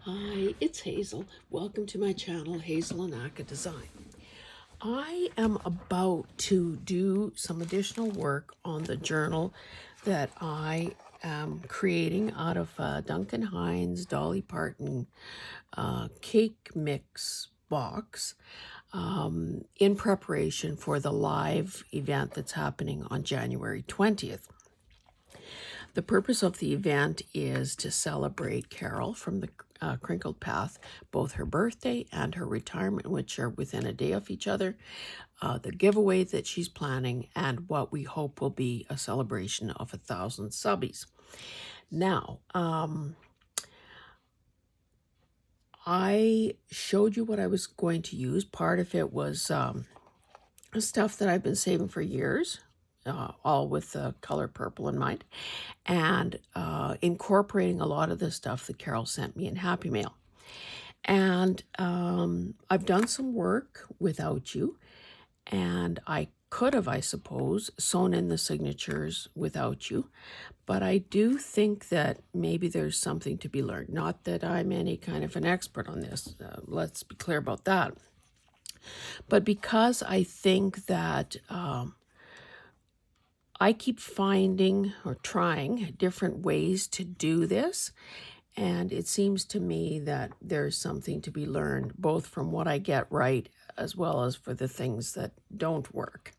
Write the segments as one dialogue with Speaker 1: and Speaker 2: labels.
Speaker 1: Hi, it's Hazel. Welcome to my channel, Hazel and Aka Design. I am about to do some additional work on the journal that I am creating out of Duncan Hines Dolly Parton cake mix box in preparation for the live event that's happening on January 20th. The purpose of the event is to celebrate Carol from the Crinkled Path, both her birthday and her retirement, which are within a day of each other, the giveaway that she's planning, and what we hope will be a celebration of 1,000 subbies. Now, I showed you what I was going to use. Part of it was stuff that I've been saving for years, all with the color purple in mind, and incorporating a lot of the stuff that Carol sent me in Happy Mail. And I've done some work without you, and I could have, I suppose, sewn in the signatures without you, but I do think that maybe there's something to be learned. Not that I'm any kind of an expert on this, let's be clear about that. But because I think that I keep finding or trying different ways to do this, and it seems to me that there's something to be learned, both from what I get right as well as for the things that don't work.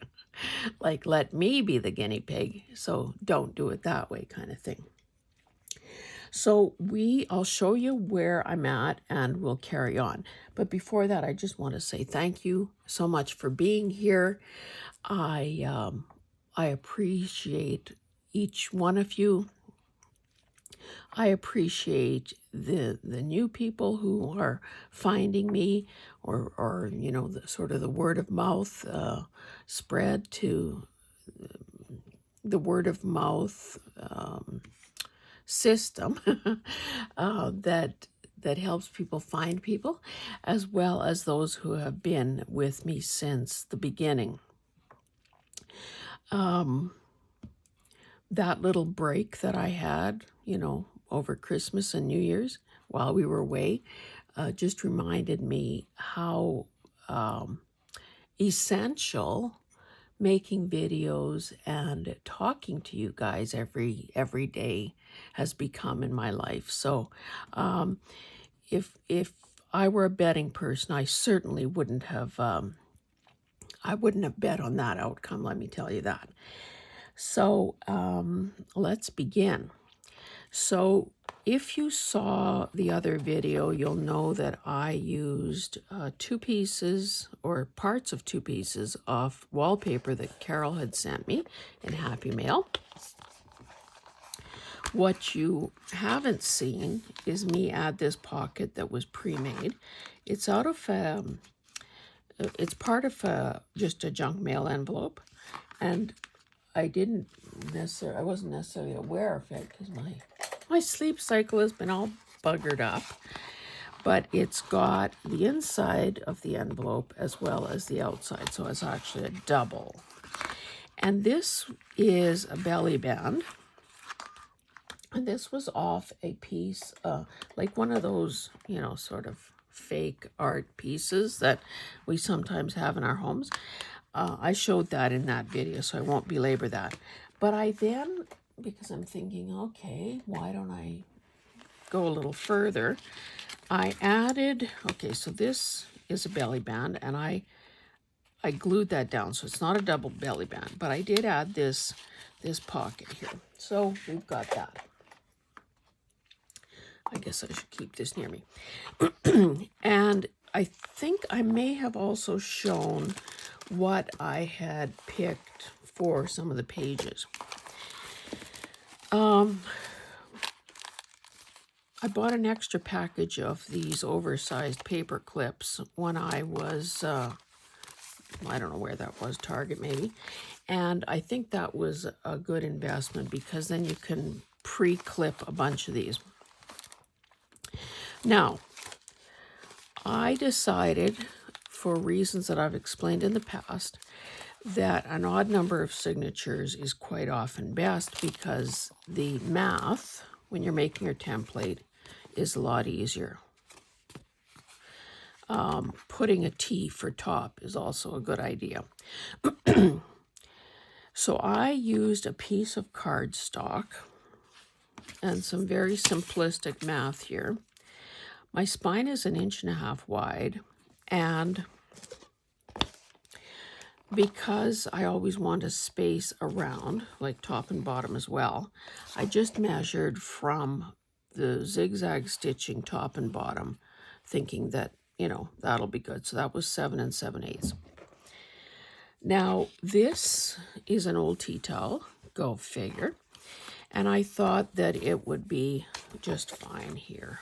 Speaker 1: Like, let me be the guinea pig, so don't do it that way kind of thing. So I'll show you where I'm at and we'll carry on. But before that, I just want to say thank you so much for being here. I appreciate each one of you. I appreciate the new people who are finding me, or you know, the sort of the word of mouth spread to the word of mouth system that helps people find people, as well as those who have been with me since the beginning. That little break that I had, you know, over Christmas and New Year's while we were away, just reminded me how essential making videos and talking to you guys every day has become in my life. So if I were a betting person, I certainly wouldn't have bet on that outcome, let me tell you that. So let's begin. So if you saw the other video, you'll know that I used 2 pieces or parts of 2 pieces of wallpaper that Carol had sent me in Happy Mail. What you haven't seen is me add this pocket that was pre-made. It's out of it's part of just a junk mail envelope, and I wasn't necessarily aware of it because my sleep cycle has been all buggered up. But it's got the inside of the envelope as well as the outside, so it's actually a double. And this is a belly band. And this was off a piece, like one of those, you know, sort of fake art pieces that we sometimes have in our homes. I showed that in that video, so I won't belabor that. But I then, because I'm thinking, okay, why don't I go a little further? I added, okay, so this is a belly band, and I glued that down, so it's not a double belly band, but I did add this pocket here. So we've got that. I guess I should keep this near me. And I think I may have also shown what I had picked for some of the pages. I bought an extra package of these oversized paper clips when I was, I don't know where that was, Target maybe. And I think that was a good investment because then you can pre-clip a bunch of these. Now, I decided, for reasons that I've explained in the past, that an odd number of signatures is quite often best because the math, when you're making your template, is a lot easier. Putting a T for top is also a good idea. So I used a piece of cardstock and some very simplistic math here. My spine is 1.5 inches wide, and because I always want a space around, like top and bottom as well, I just measured from the zigzag stitching top and bottom, thinking that, that'll be good. So that was 7 7/8. Now, this is an old tea towel, go figure, and I thought that it would be just fine here.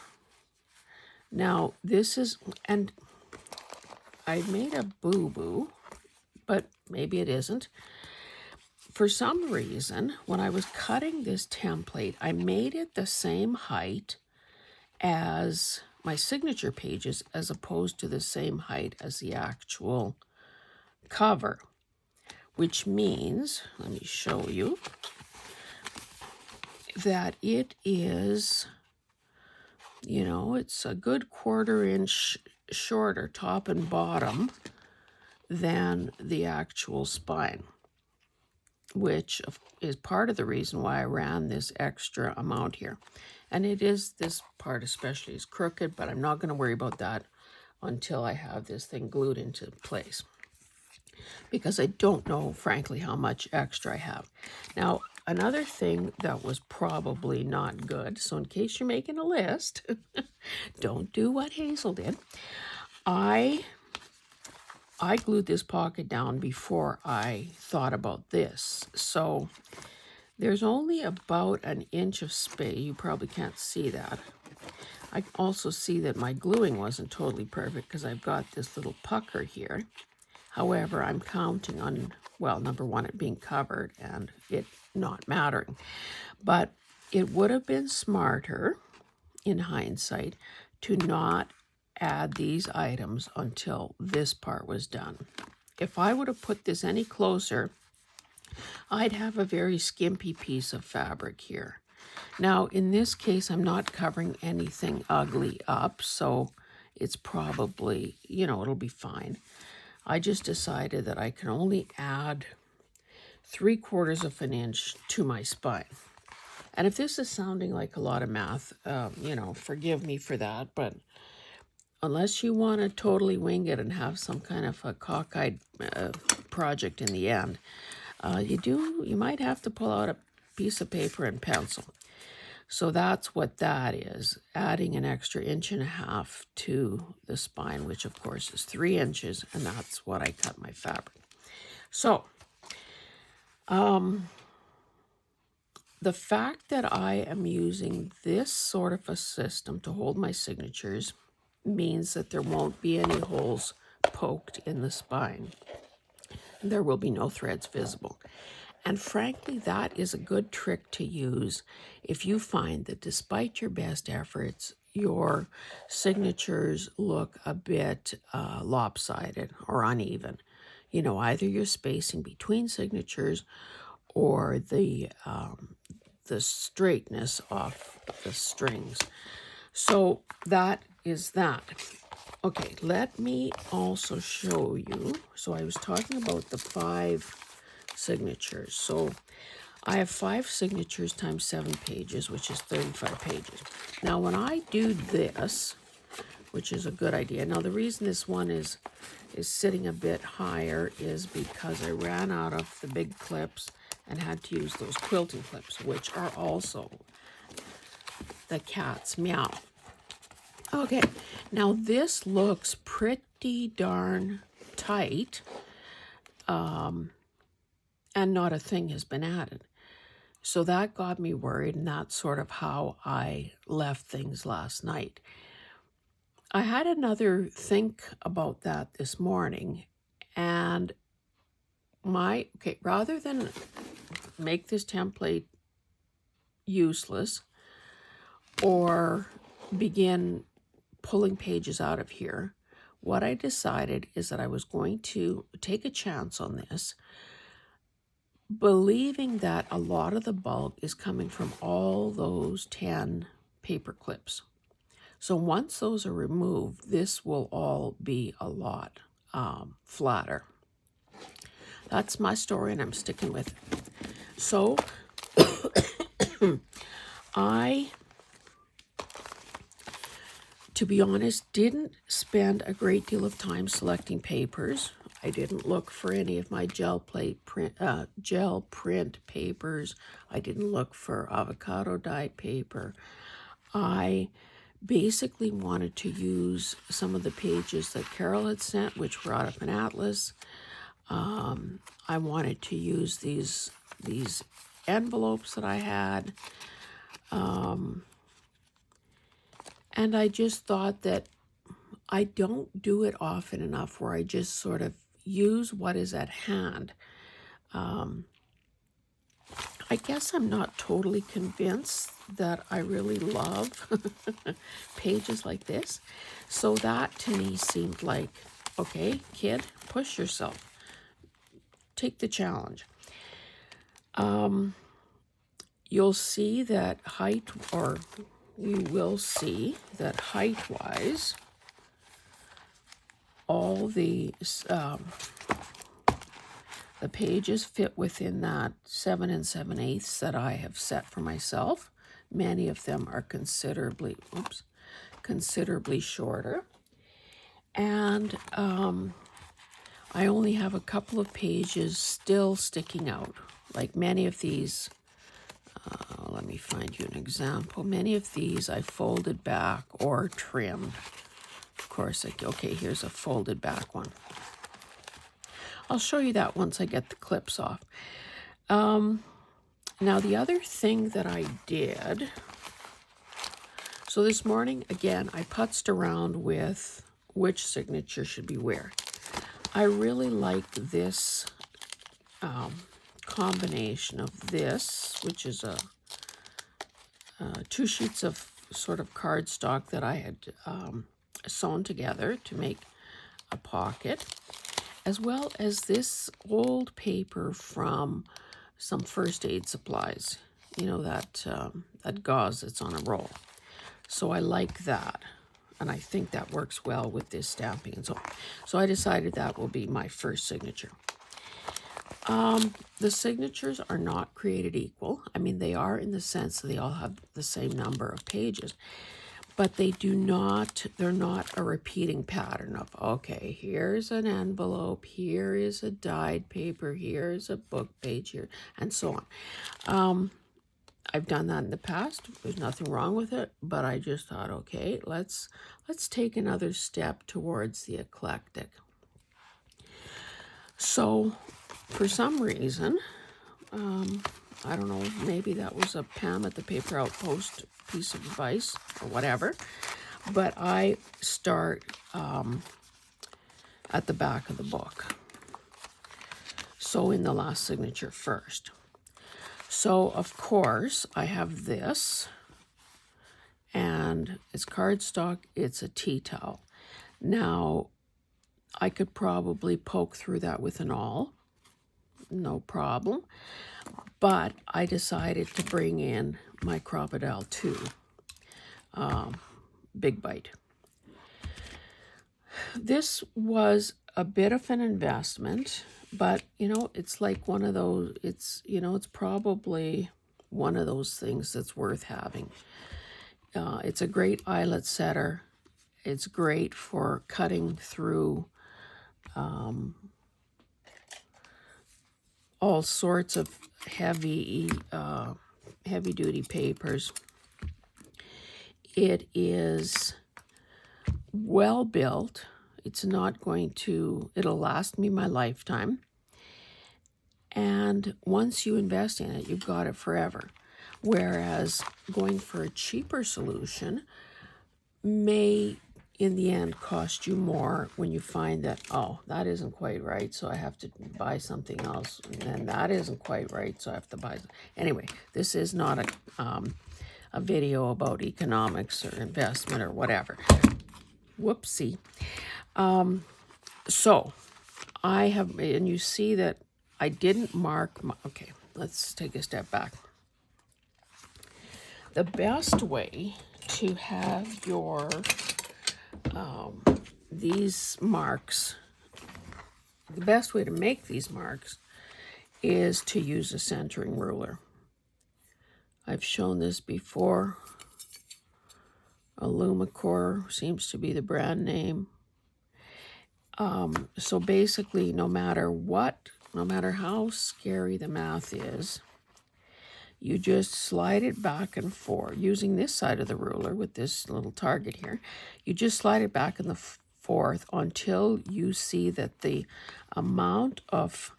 Speaker 1: Now, this is, and I made a boo-boo, but maybe it isn't. For some reason, when I was cutting this template, I made it the same height as my signature pages as opposed to the same height as the actual cover, which means, let me show you, that it is, it's a good 1/4 inch shorter top and bottom than the actual spine, which is part of the reason why I ran this extra amount here. And it is, this part especially is crooked, but I'm not going to worry about that until I have this thing glued into place, because I don't know, frankly, how much extra I have. Now, another thing that was probably not good, so in case you're making a list, don't do what Hazel did. I glued this pocket down before I thought about this. So there's only about 1 inch of space. You probably can't see that. I also see that my gluing wasn't totally perfect because I've got this little pucker here. However, I'm counting on, well, number one, it being covered and it not mattering. But it would have been smarter, in hindsight, to not add these items until this part was done. If I would have put this any closer, I'd have a very skimpy piece of fabric here. Now, in this case, I'm not covering anything ugly up, so it's probably, it'll be fine. I just decided that I can only add 3/4 of an inch to my spine. And if this is sounding like a lot of math, forgive me for that, but unless you want to totally wing it and have some kind of a cockeyed project in the end, you might have to pull out a piece of paper and pencil. So that's what that is, adding an extra 1.5 inches to the spine, which of course is 3 inches, and that's what I cut my fabric. So, the fact that I am using this sort of a system to hold my signatures means that there won't be any holes poked in the spine. There will be no threads visible. And frankly, that is a good trick to use if you find that despite your best efforts, your signatures look a bit lopsided or uneven. Either your spacing between signatures or the straightness of the strings. So that is that. Okay, let me also show you. So I was talking about the 5 signatures. So I have 5 signatures times 7 pages, which is 35 pages. Now, when I do this, which is a good idea. Now, the reason this one is sitting a bit higher is because I ran out of the big clips and had to use those quilting clips, which are also the cat's meow. Okay, now this looks pretty darn tight, and not a thing has been added. So that got me worried, and that's sort of how I left things last night. I had another think about that this morning, and rather than make this template useless or begin pulling pages out of here, what I decided is that I was going to take a chance on this, believing that a lot of the bulk is coming from all those 10 paper clips. So once those are removed, this will all be a lot flatter. That's my story, and I'm sticking with it. So I, to be honest, didn't spend a great deal of time selecting papers. I didn't look for any of my gel print papers. I didn't look for avocado dye paper. I basically wanted to use some of the pages that Carol had sent, which were out of an atlas. I wanted to use these envelopes that I had. And I just thought that I don't do it often enough where I just sort of use what is at hand. I guess I'm not totally convinced that I really love pages like this. So that to me seemed like, okay, kid, push yourself. Take the challenge. You'll see that height-wise, all the pages fit within that 7 7/8 that I have set for myself. Many of them are considerably shorter. And I only have a couple of pages still sticking out. Like many of these, let me find you an example. Many of these I folded back or trimmed. Of course, okay, here's a folded back one. I'll show you that once I get the clips off. Now, the other thing that I did, so this morning, again, I putzed around with which signature should be where. I really like this combination of this, which is two sheets of sort of cardstock that I had sewn together to make a pocket, as well as this old paper from some first aid supplies, you know, that gauze that's on a roll. So I like that, and I think that works well with this stamping and so on. So I decided that will be my first signature. The signatures are not created equal. I mean, they are in the sense that they all have the same number of pages, but they're not a repeating pattern of, okay, here's an envelope, here is a dyed paper, here's a book page here, and so on. I've done that in the past. There's nothing wrong with it, but I just thought, okay, let's take another step towards the eclectic. So for some reason, I don't know, maybe that was a Pam at the Paper Outpost piece of advice or whatever, but I start at the back of the book. So in the last signature first. So of course I have this, and it's cardstock, it's a tea towel. Now I could probably poke through that with an awl, no problem. But I decided to bring in my Crocodile 2 Big Bite. This was a bit of an investment, but, you know, it's like one of those, it's probably one of those things that's worth having. It's a great eyelet setter. It's great for cutting through all sorts of heavy-duty papers. It is well built. It's not going to, it'll last me my lifetime. And once you invest in it, you've got it forever. Whereas going for a cheaper solution may, in the end, cost you more when you find that, oh, that isn't quite right, so I have to buy something else. And then that isn't quite right, so I have to buy. Anyway, this is not a video about economics or investment or whatever. Whoopsie. So I have, and you see that I didn't mark my, okay, let's take a step back. The best way to have your, these marks, the best way to make these marks is to use a centering ruler. I've shown this before. Alumacor seems to be the brand name. So basically, no matter how scary the math is, you just slide it back and forth using this side of the ruler with this little target here. You just slide it back and forth until you see that the amount of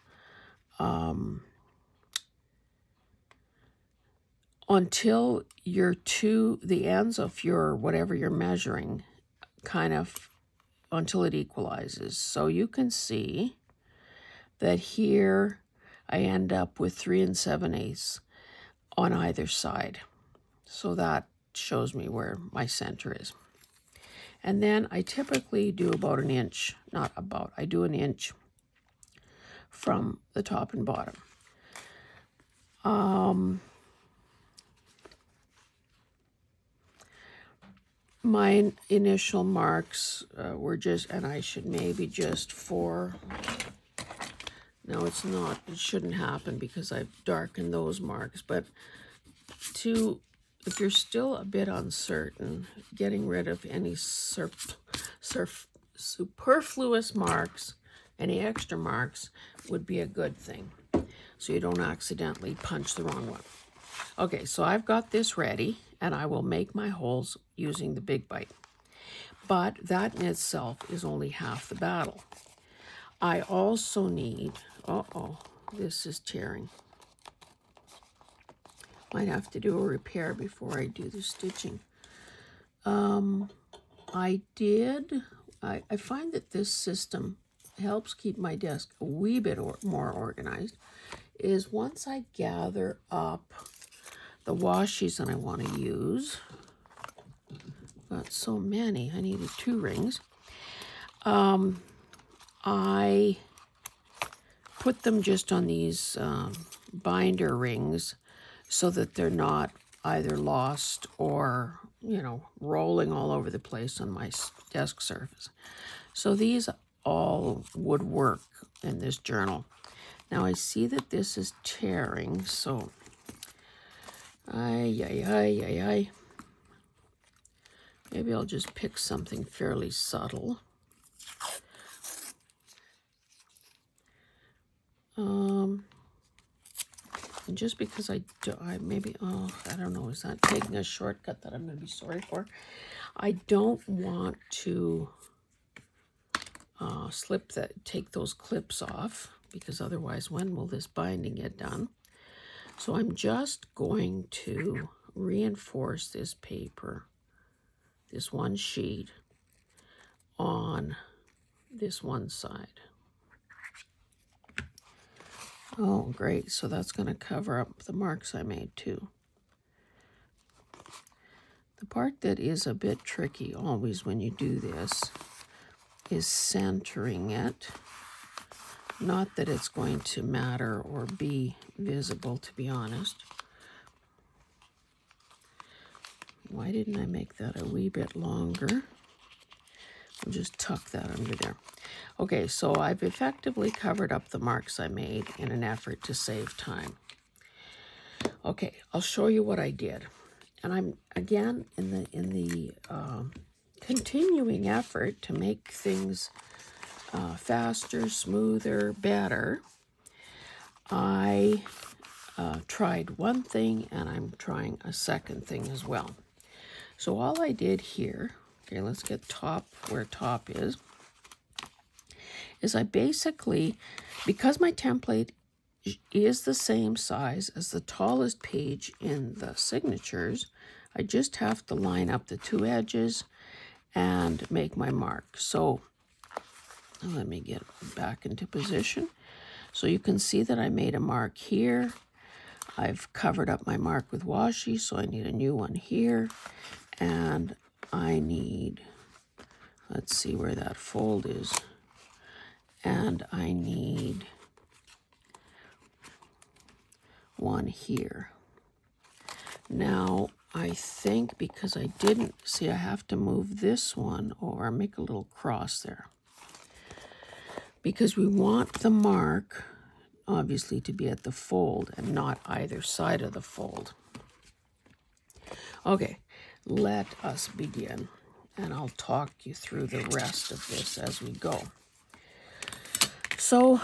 Speaker 1: until the ends of your whatever you're measuring until it equalizes. So you can see that here I end up with 3 7/8 on either side. So that shows me where my center is. And then I typically do about an inch, I do an inch from the top and bottom. My initial marks were just, and I should maybe just no, it's not, it shouldn't happen because I've darkened those marks, but if you're still a bit uncertain, getting rid of any superfluous marks, any extra marks would be a good thing, so you don't accidentally punch the wrong one. Okay, so I've got this ready, and I will make my holes using the big bite. But that in itself is only half the battle. I also need, this is tearing. Might have to do a repair before I do the stitching. I find that this system helps keep my desk a wee bit more organized, is once I gather up the washies that I want to use, got so many, I needed 2 rings, I put them just on these binder rings so that they're not either lost or, rolling all over the place on my desk surface. So these all would work in this journal. Now I see that this is tearing, so maybe I'll just pick something fairly subtle. And just because I don't know, is that taking a shortcut that I'm going to be sorry for? I don't want to take those clips off, because otherwise when will this binding get done? So I'm just going to reinforce this paper, this one sheet, on this one side. Oh, great. So that's going to cover up the marks I made too. The part that is a bit tricky always when you do this is centering it. Not that it's going to matter or be visible, to be honest. Why didn't I make that a wee bit longer? I'll just tuck that under there. Okay, so I've effectively covered up the marks I made in an effort to save time. Okay, I'll show you what I did. And I'm, again, in the continuing effort to make things faster, smoother, better, I tried one thing, and I'm trying a second thing as well. So all I did here, okay, let's get where top is I basically, because my template is the same size as the tallest page in the signatures, I just have to line up the 2 edges and make my mark. So let me get back into position. So you can see that I made a mark here. I've covered up my mark with washi, so I need a new one here. And I need, let's see where that fold is. And I need one here. Now, I think because I didn't, see, I have to move this one over, make a little cross there. Because we want the mark, obviously, to be at the fold and not either side of the fold. Okay, let us begin, and I'll talk you through the rest of this as we go. So,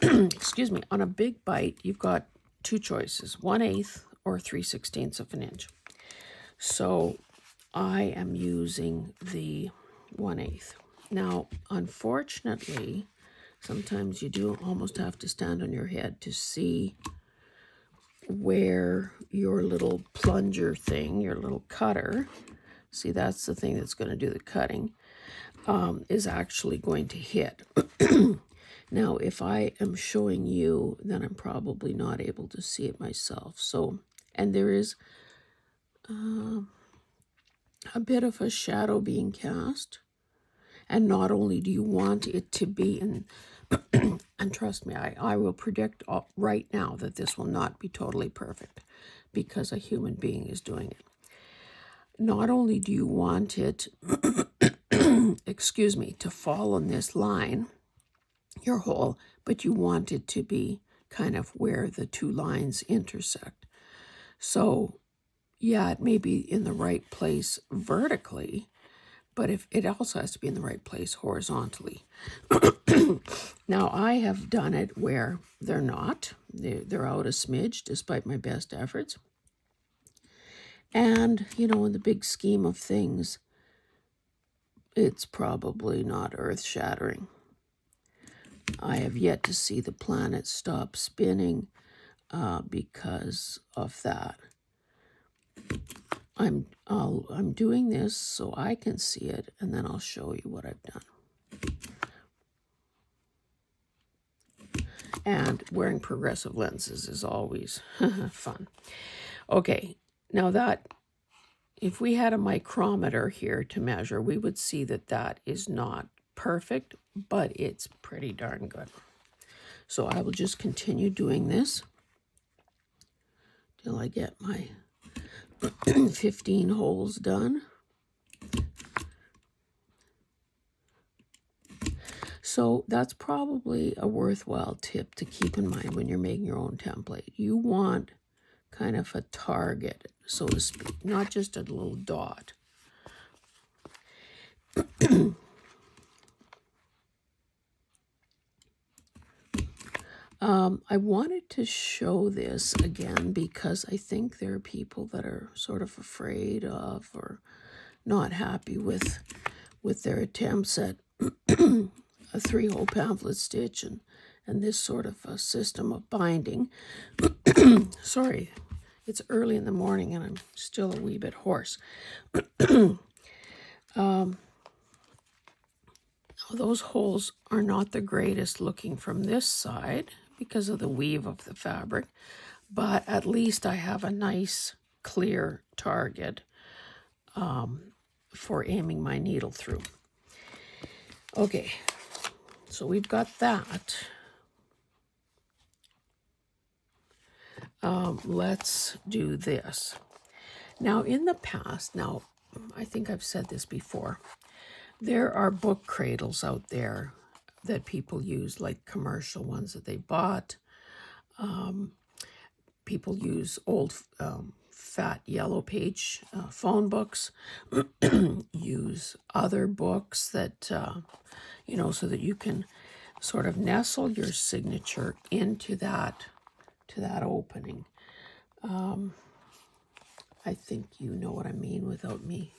Speaker 1: excuse me, on a big bite, you've got two choices, 1/8 or 3/16 of an inch. So I am using the 1/8. Now, unfortunately, sometimes you do almost have to stand on your head to see where your little plunger thing, your little cutter, see, that's the thing that's going to do the cutting, is actually going to hit. Now, if I am showing you, then I'm probably not able to see it myself. So, and there is a bit of a shadow being cast. And not only do you want it to be in, and trust me, I will predict right now that this will not be totally perfect because a human being is doing it. Not only do you want it, excuse me, to fall on this line, your hole, but you want it to be kind of where the two lines intersect. So, yeah, it may be in the right place vertically, but if it also has to be in the right place horizontally. Now, I have done it where they're not. They're out a smidge, despite my best efforts. And, you know, in the big scheme of things, it's probably not earth-shattering. I have yet to see the planet stop spinning because of that. I'm doing this so I can see it, and then I'll show you what I've done. And wearing progressive lenses is always fun. Okay, now that, if we had a micrometer here to measure, we would see that that is not perfect, but it's pretty darn good. So I will just continue doing this till I get my 15 holes done. So that's probably a worthwhile tip to keep in mind when you're making your own template. You want kind of a target, so to speak, not just a little dot. I wanted to show this again because I think there are people that are sort of afraid of or not happy with their attempts at a 3-hole pamphlet stitch and this sort of a system of binding. Sorry, it's early in the morning and I'm still a wee bit hoarse. Those holes are not the greatest looking from this side because of the weave of the fabric, but at least I have a nice clear target for aiming my needle through. Okay, so we've got that. Let's do this. Now, in the past, now, I think I've said this before, there are book cradles out there that people use, like commercial ones that they bought. People use old fat yellow page phone books, use other books that, you know, so that you can sort of nestle your signature into that opening. I think you know what I mean without me.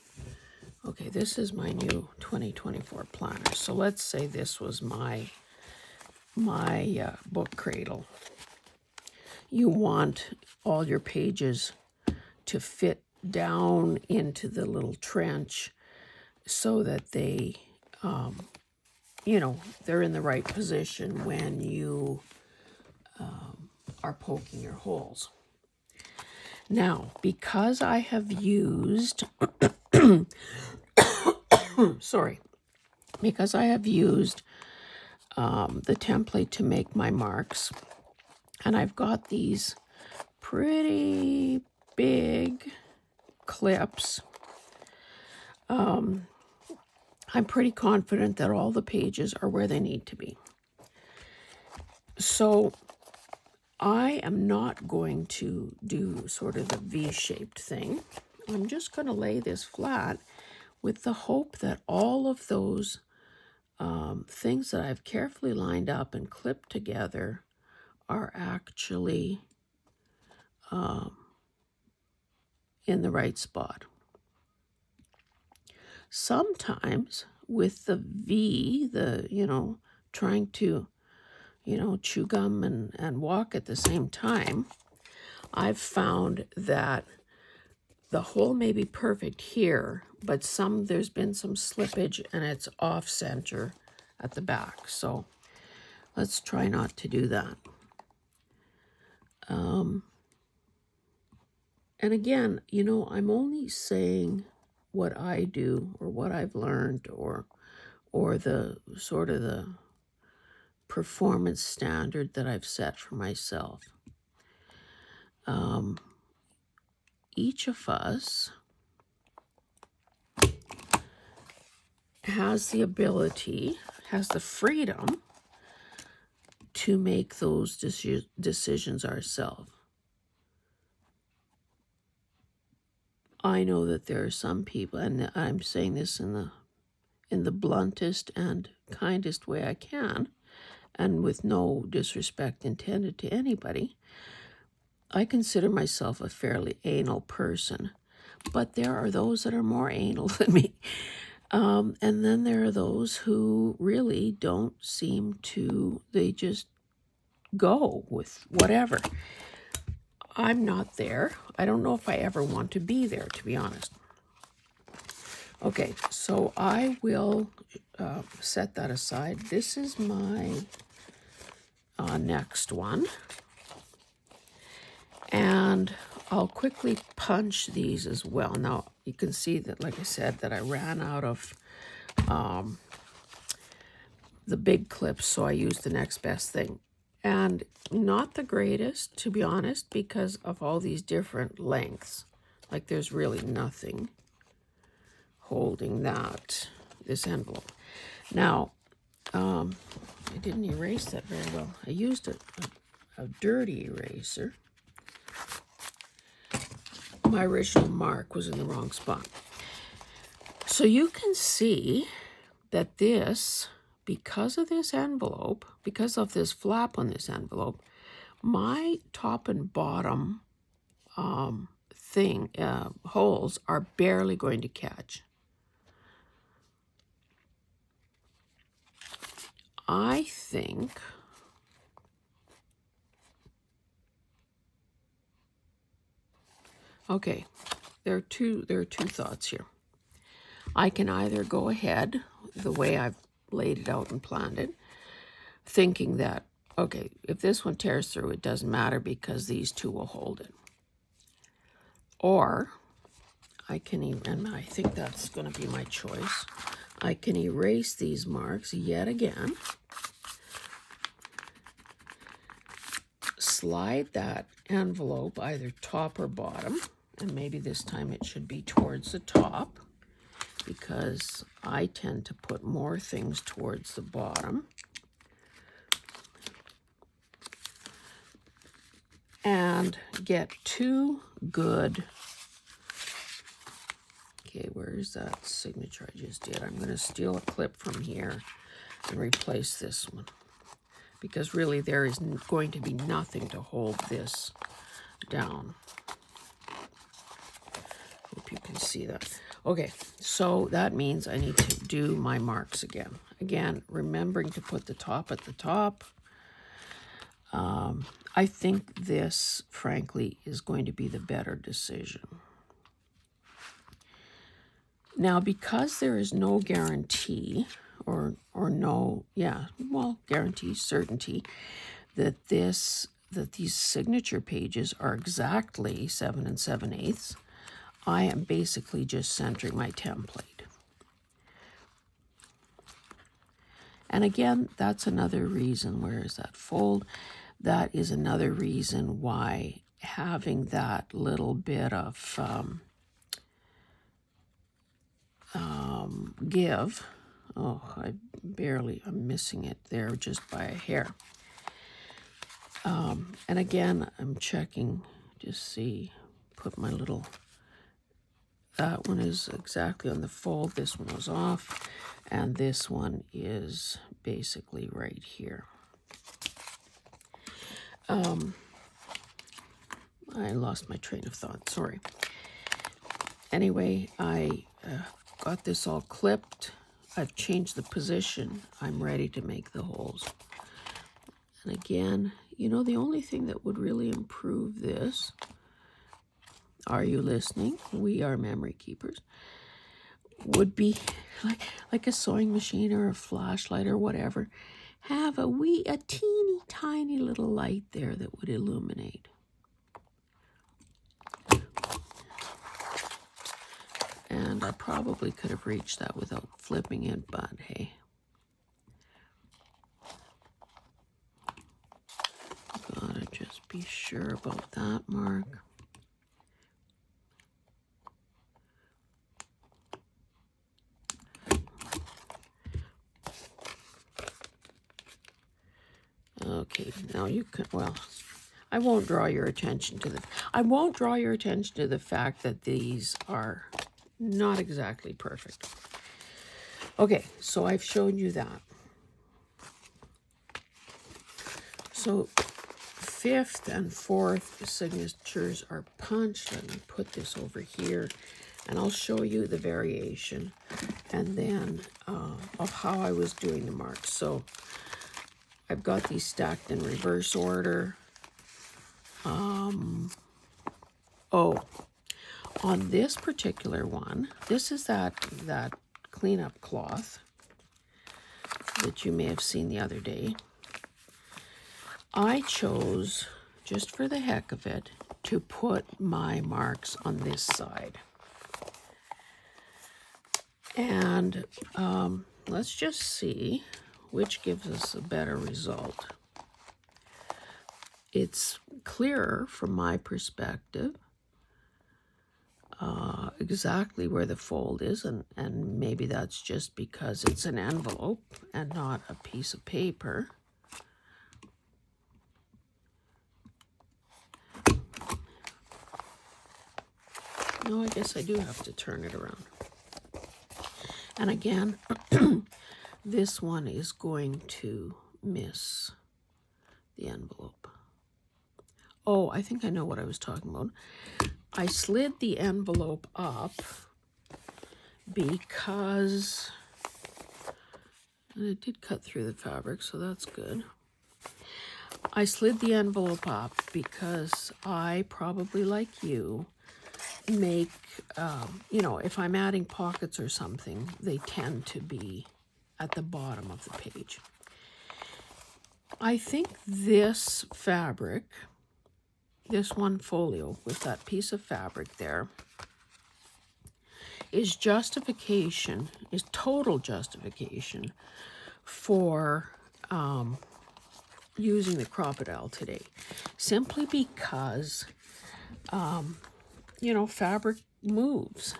Speaker 1: Okay, this is my new 2024 planner. So let's say this was my book cradle. You want all your pages to fit down into the little trench so that they, you know, they're in the right position when you are poking your holes. Now, because I have used, sorry, because I have used the template to make my marks, and I've got these pretty big clips, I'm pretty confident that all the pages are where they need to be. So I am not going to do sort of the V-shaped thing. I'm just going to lay this flat with the hope that all of those things that I've carefully lined up and clipped together are actually in the right spot. Sometimes with the V, trying to, chew gum and walk at the same time, I've found that the hole may be perfect here, but there's been some slippage and it's off center at the back. So let's try not to do that. And again, I'm only saying what I do or what I've learned or the sort of the performance standard that I've set for myself. Each of us has the ability, has the freedom to make those decisions ourselves. I know that there are some people, and I'm saying this in the bluntest and kindest way I can, and with no disrespect intended to anybody. I consider myself a fairly anal person, but there are those that are more anal than me. And then there are those who really don't seem to, they just go with whatever. I'm not there. I don't know if I ever want to be there, to be honest. Okay, so I will set that aside. This is my next one. And I'll quickly punch these as well. Now, you can see that, like I said, that I ran out of the big clips, so I used the next best thing. And not the greatest, to be honest, because of all these different lengths. Like, there's really nothing holding this envelope. Now, I didn't erase that very well. I used a dirty eraser. My original mark was in the wrong spot. So you can see that this, because of this envelope, because of this flap on this envelope, my top and bottom holes are barely going to catch. I think okay, there are two thoughts here. I can either go ahead the way I've laid it out and planned it, thinking that, okay, if this one tears through, it doesn't matter because these two will hold it. Or I can, and I think that's going to be my choice, I can erase these marks yet again, slide that envelope either top or bottom, and maybe this time it should be towards the top because I tend to put more things towards the bottom. And get two good, okay, where's that signature I just did? I'm going to steal a clip from here and replace this one because really there is going to be nothing to hold this down. Hope you can see that. Okay, so that means I need to do my marks again. Again, remembering to put the top at the top. I think this, frankly, is going to be the better decision. Now, because there is no guarantee, or no, guarantee, certainty, that these signature pages are exactly 7 7/8, I am basically just centering my template. And again, that's another reason, where is that fold? That is another reason why having that little bit of give. Oh, I'm missing it there just by a hair. And again, I'm checking to see, put my little, that one is exactly on the fold, this one was off, and this one is basically right here. I lost my train of thought, sorry. Anyway, I got this all clipped. I've changed the position. I'm ready to make the holes. And again, you know, the only thing that would really improve this, are you listening? We are memory keepers, would be like a sewing machine or a flashlight or whatever. Have a teeny tiny little light there that would illuminate. And I probably could have reached that without flipping it, but hey. Gotta just be sure about that mark. Okay, now you can, well, I won't draw your attention to the fact that these are not exactly perfect. Okay, so I've shown you that. So 5th and 4th signatures are punched. Let me put this over here, and I'll show you the variation and then of how I was doing the marks. So I've got these stacked in reverse order. On this particular one, this is that cleanup cloth that you may have seen the other day. I chose, just for the heck of it, to put my marks on this side. And let's just see which gives us a better result. It's clearer from my perspective, exactly where the fold is, and maybe that's just because it's an envelope and not a piece of paper. No, I guess I do have to turn it around. And again, this one is going to miss the envelope. Oh, I think I know what I was talking about. I slid the envelope up because, and it did cut through the fabric, so that's good. I slid the envelope up because I, probably like you, make, you know, if I'm adding pockets or something, they tend to be at the bottom of the page. I think this fabric, this one folio with that piece of fabric there, is justification, is total justification for using the crocodile today. Simply because, you know, fabric moves.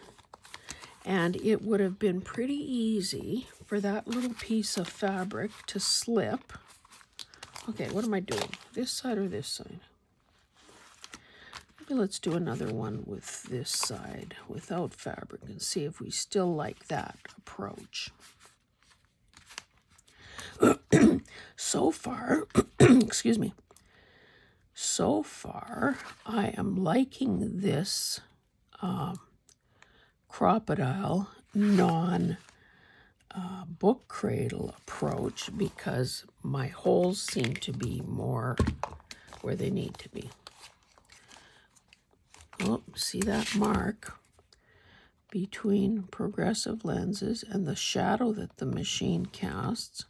Speaker 1: And it would have been pretty easy for that little piece of fabric to slip. Okay, what am I doing? This side or this side? Maybe let's do another one with this side without fabric and see if we still like that approach. So far, excuse me, so far I am liking this crocodile book cradle approach because my holes seem to be more where they need to be. Oh, see that mark between progressive lenses and the shadow that the machine casts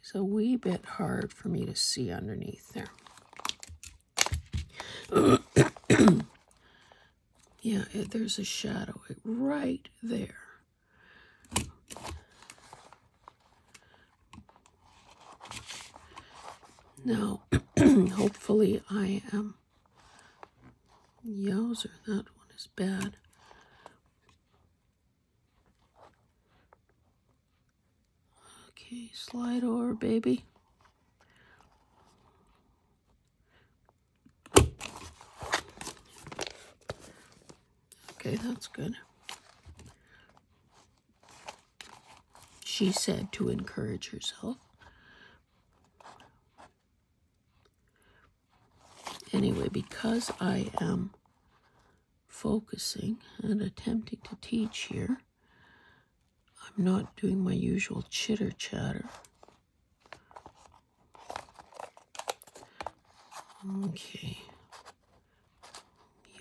Speaker 1: is a wee bit hard for me to see underneath there. Yeah, there's a shadow right there. Now, hopefully I am Okay, slide over, baby. Okay, that's good. She said to encourage herself. Anyway, because I am focusing and attempting to teach here, I'm not doing my usual chitter chatter. Okay.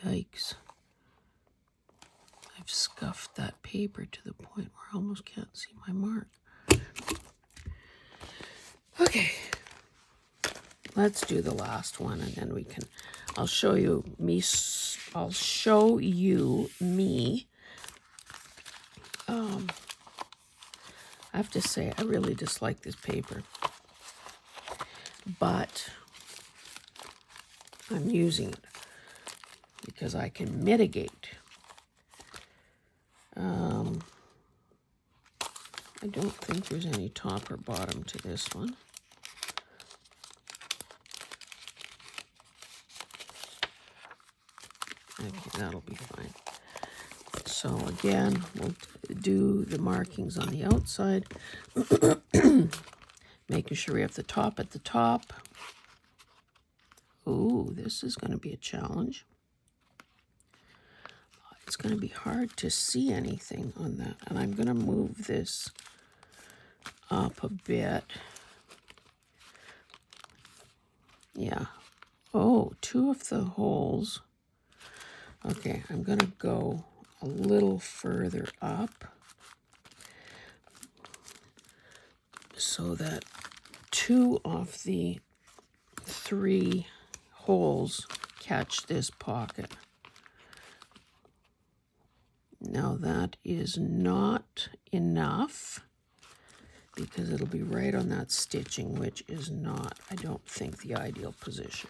Speaker 1: Yikes. I've scuffed that paper to the point where I almost can't see my mark. Okay. Let's do the last one, and then we can, I'll show you me. I have to say, I really dislike this paper, but I'm using it because I can mitigate. I don't think there's any top or bottom to this one. Okay, that'll be fine. So again, we'll do the markings on the outside, making sure we have the top at the top. Ooh, this is going to be a challenge. It's going to be hard to see anything on that. And I'm going to move this up a bit. Yeah. Oh, two of the holes. Okay, I'm going to go a little further up so that two of the three holes catch this pocket. Now that is not enough because it'll be right on that stitching, which is not, I don't think, the ideal position.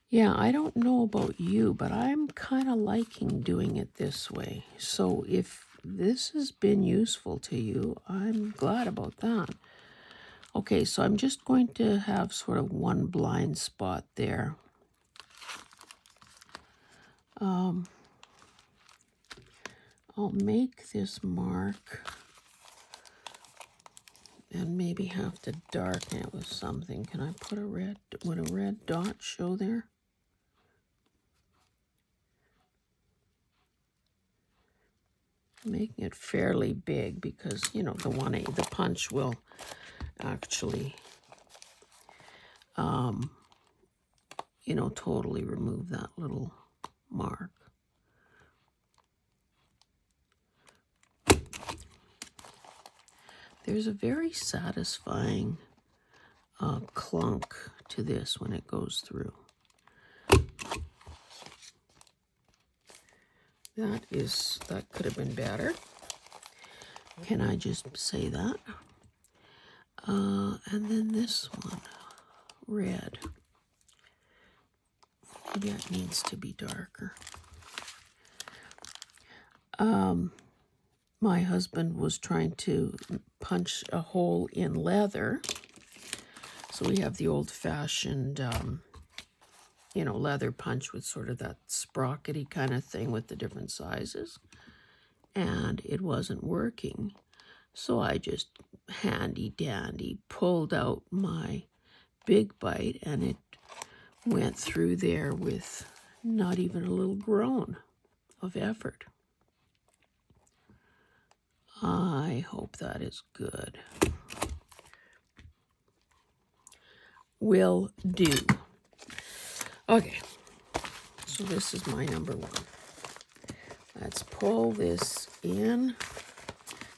Speaker 1: Yeah, I don't know about you, but I'm kind of liking doing it this way. So if this has been useful to you, I'm glad about that. Okay, so I'm just going to have sort of one blind spot there. I'll make this mark and maybe have to darken it with something. Can I put a red, would a red dot show there? Making it fairly big because, you know, the punch will actually, you know, totally remove that little mark. There's a very satisfying clunk to this when it goes through. That could have been better. Can I just say that? And then this one, red. Maybe it needs to be darker. My husband was trying to punch a hole in leather. So we have the old-fashioned, you know, leather punch with sort of that sprockety kind of thing with the different sizes. And it wasn't working. So I just handy-dandy pulled out my big bite, and it went through there with not even a little groan of effort. I hope that is good. Will do. Okay, so this is my number one. Let's pull this in.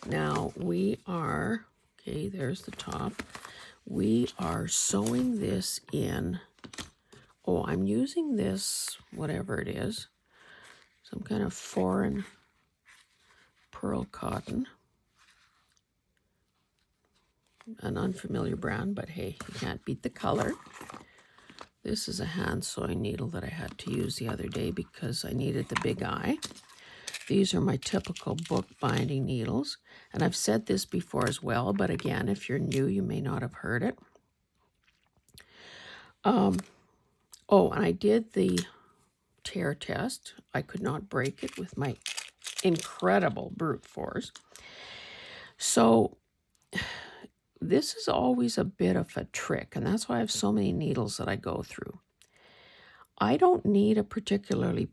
Speaker 1: Now we are, okay, there's the top. We are sewing this in. Oh, I'm using this, whatever it is, some kind of foreign pearl cotton. An unfamiliar brand, but hey, you can't beat the color. This is a hand sewing needle that I had to use the other day because I needed the big eye. These are my typical bookbinding needles. And I've said this before as well, but again, if you're new, you may not have heard it. Oh, and I did the tear test. I could not break it with my incredible brute force. So this is always a bit of a trick, and that's why I have so many needles that I go through. I don't need a particularly,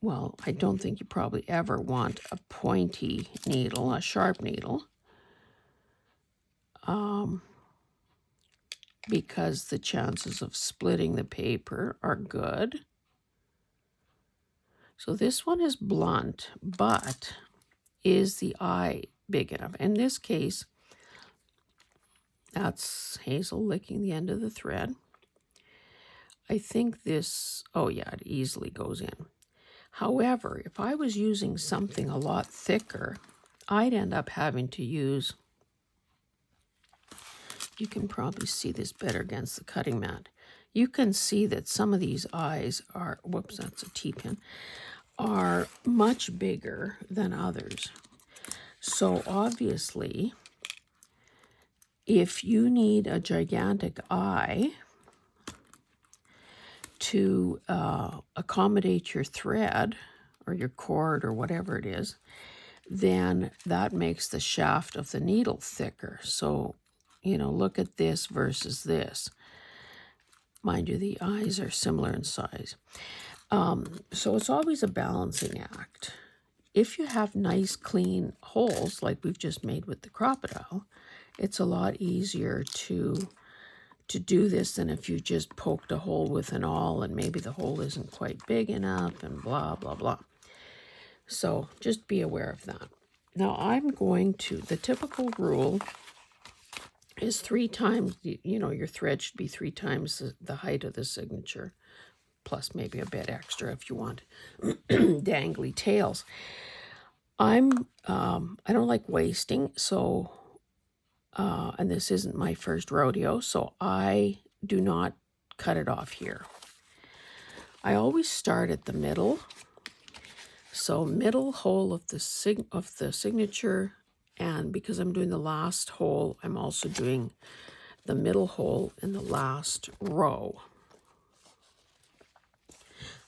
Speaker 1: well, I don't think you probably ever want a pointy needle, a sharp needle, because the chances of splitting the paper are good. So this one is blunt, but is the eye big enough? In this case, that's Hazel licking the end of the thread. I think this, oh yeah, it easily goes in. However, if I was using something a lot thicker, I'd end up having to use, you can probably see this better against the cutting mat. You can see that some of these eyes are, whoops, that's a T-pin, are much bigger than others. So obviously, if you need a gigantic eye to accommodate your thread or your cord or whatever it is, then that makes the shaft of the needle thicker. So, you know, look at this versus this. Mind you, the eyes are similar in size. So it's always a balancing act. If you have nice clean holes like we've just made with the crocodile, it's a lot easier to do this than if you just poked a hole with an awl and maybe the hole isn't quite big enough and blah, blah, blah. So just be aware of that. Now I'm going to, the typical rule is 3 times, you know, your thread should be 3 times the height of the signature, plus maybe a bit extra if you want dangly tails. I don't like wasting, so, and this isn't my first rodeo, so I do not cut it off here. I always start at the middle. So middle hole of the signature, and because I'm doing the last hole, I'm also doing the middle hole in the last row.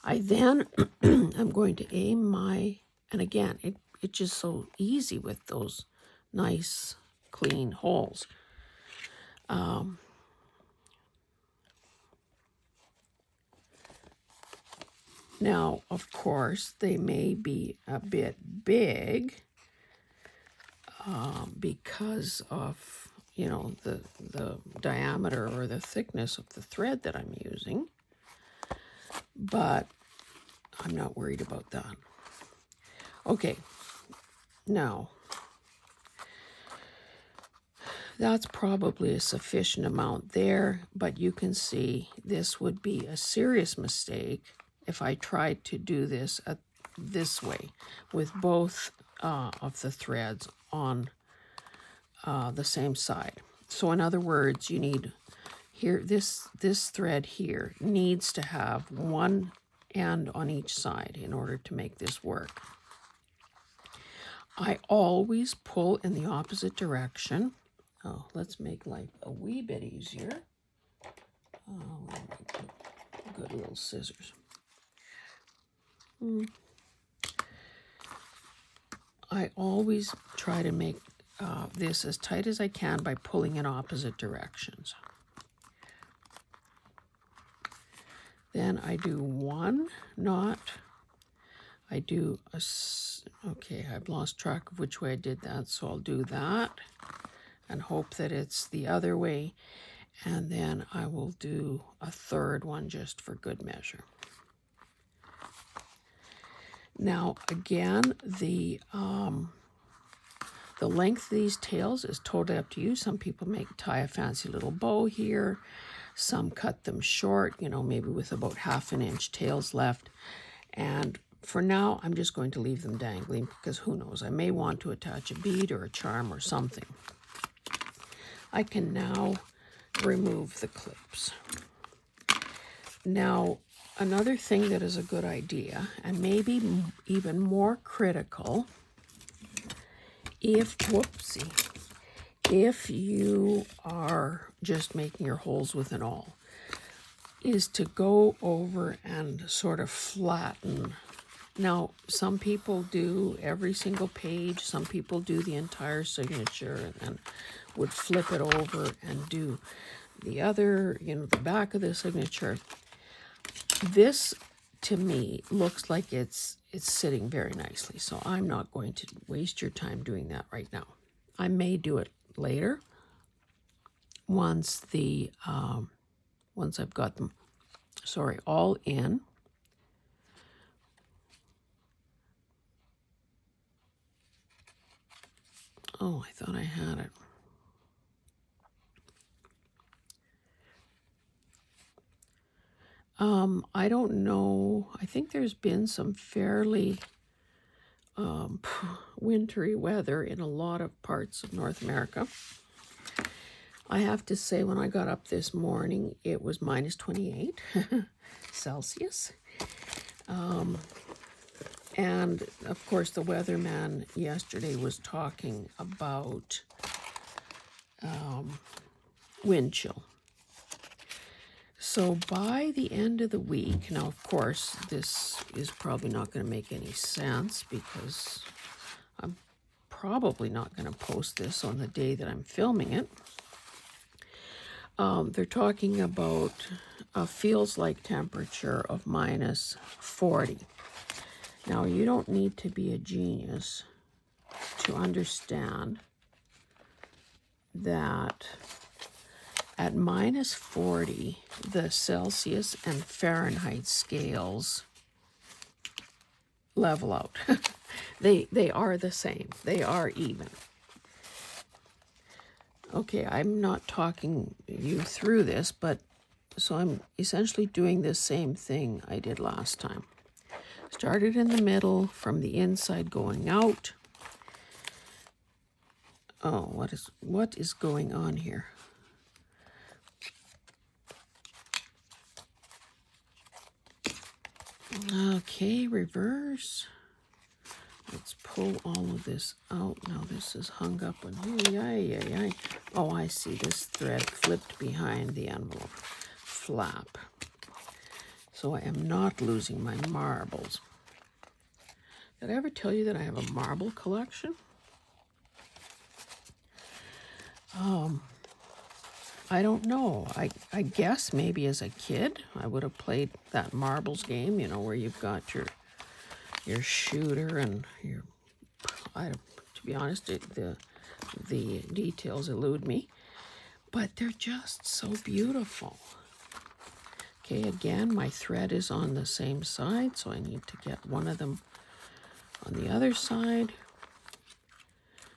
Speaker 1: I then I'm going to aim my, and again, it's just so easy with those nice clean holes. Now, of course, they may be a bit big because of, you know, the diameter or the thickness of the thread that I'm using, but I'm not worried about that. Okay, now, that's probably a sufficient amount there, but you can see this would be a serious mistake if I tried to do this this way with both of the threads on the same side. So in other words, you need here, this thread here needs to have one end on each side in order to make this work. I always pull in the opposite direction. Oh, let's make life a wee bit easier. Oh, good little scissors. I always try to make this as tight as I can by pulling in opposite directions. Then I do one knot. I do a, okay, I've lost track of which way I did that, so I'll do that and hope that it's the other way. And then I will do a third one just for good measure. Now, again, the length of these tails is totally up to you. Some people tie a fancy little bow here. Some cut them short, you know, maybe with about 1/2 inch tails left. And for now, I'm just going to leave them dangling because who knows, I may want to attach a bead or a charm or something. I can now remove the clips. Now, another thing that is a good idea, and maybe even more critical, if you are just making your holes with an awl, is to go over and sort of flatten. Now, some people do every single page, some people do the entire signature and then would flip it over and do the other, the back of the signature. This, to me, looks like it's sitting very nicely, so I'm not going to waste your time doing that right now. I may do it later once I've got them, all in. Oh, I thought I had it. I don't know. I think there's been some fairly wintry weather in a lot of parts of North America. I have to say, when I got up this morning, it was minus 28 Celsius. And of course, the weatherman yesterday was talking about wind chill. So by the end of the week, now of course, this is probably not going to make any sense because I'm probably not going to post this on the day that I'm filming it. They're talking about a feels like temperature of minus 40. Now, you don't need to be a genius to understand that at minus 40, the Celsius and Fahrenheit scales level out. They are the same. They are even. Okay, I'm not talking you through this, but so I'm essentially doing the same thing I did last time. Started in the middle, from the inside going out. Oh, what is going on here? Okay, reverse. Let's pull all of this out. Now this is hung up on here. Oh, I see. This thread flipped behind the envelope flap. So I am not losing my marbles. Did I ever tell you that I have a marble collection? I don't know. I guess maybe as a kid I would have played that marbles game, where you've got your shooter and your, to be honest, the details elude me, but they're just so beautiful. Okay, again, my thread is on the same side, so I need to get one of them on the other side.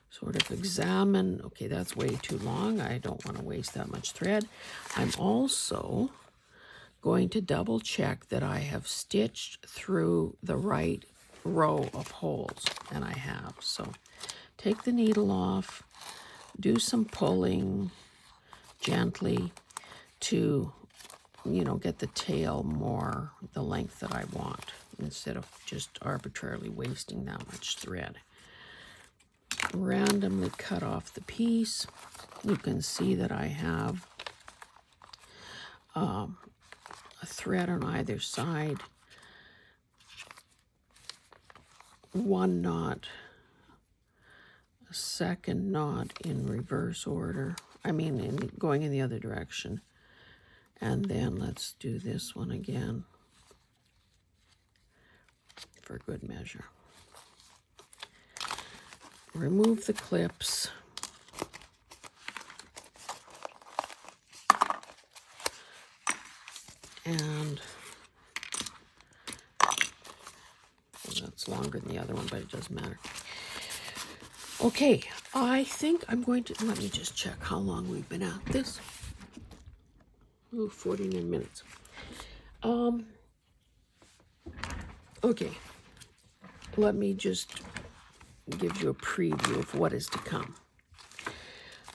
Speaker 1: Sort of examine, okay, that's way too long. I don't want to waste that much thread. I'm also going to double check that I have stitched through the right row of holes, and I have. So take the needle off, do some pulling gently to, get the tail more the length that I want, instead of just arbitrarily wasting that much thread. Randomly cut off the piece. You can see that I have a thread on either side, one knot, a second knot in reverse order. Going in the other direction. And then let's do this one again for good measure. Remove the clips. And that's longer than the other one, but it doesn't matter. Okay, I think I'm going to, let me just check how long we've been at this. 49 minutes. Okay, let me just give you a preview of what is to come.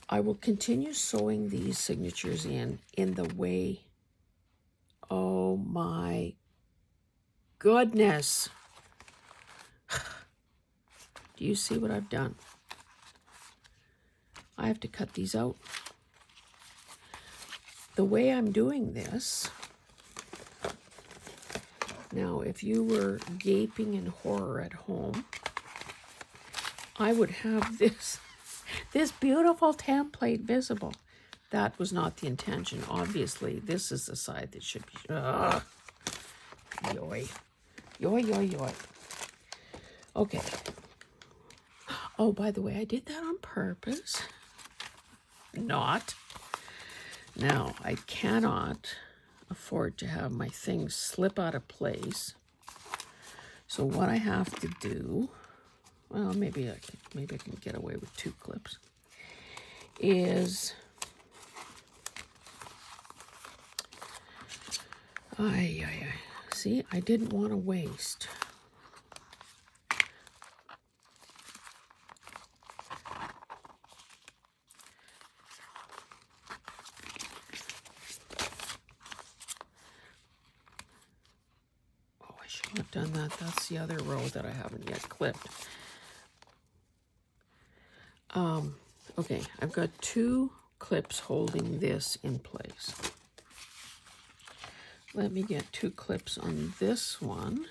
Speaker 1: I will continue sewing these signatures in the way, oh my goodness. Do you see what I've done? I have to cut these out. The way I'm doing this, now if you were gaping in horror at home, I would have this beautiful template visible. That was not the intention. Obviously, this is the side that should be, yoy. Yoy, yoy, yoy. Okay. Oh, by the way, I did that on purpose. Not. Now, I cannot afford to have my things slip out of place. So what I have to do, well, maybe I can get away with 2 clips, is see, I didn't want to waste. Oh, I shouldn't have done that. That's the other row that I haven't yet clipped. Okay, I've got 2 clips holding this in place. Let me get 2 clips on this one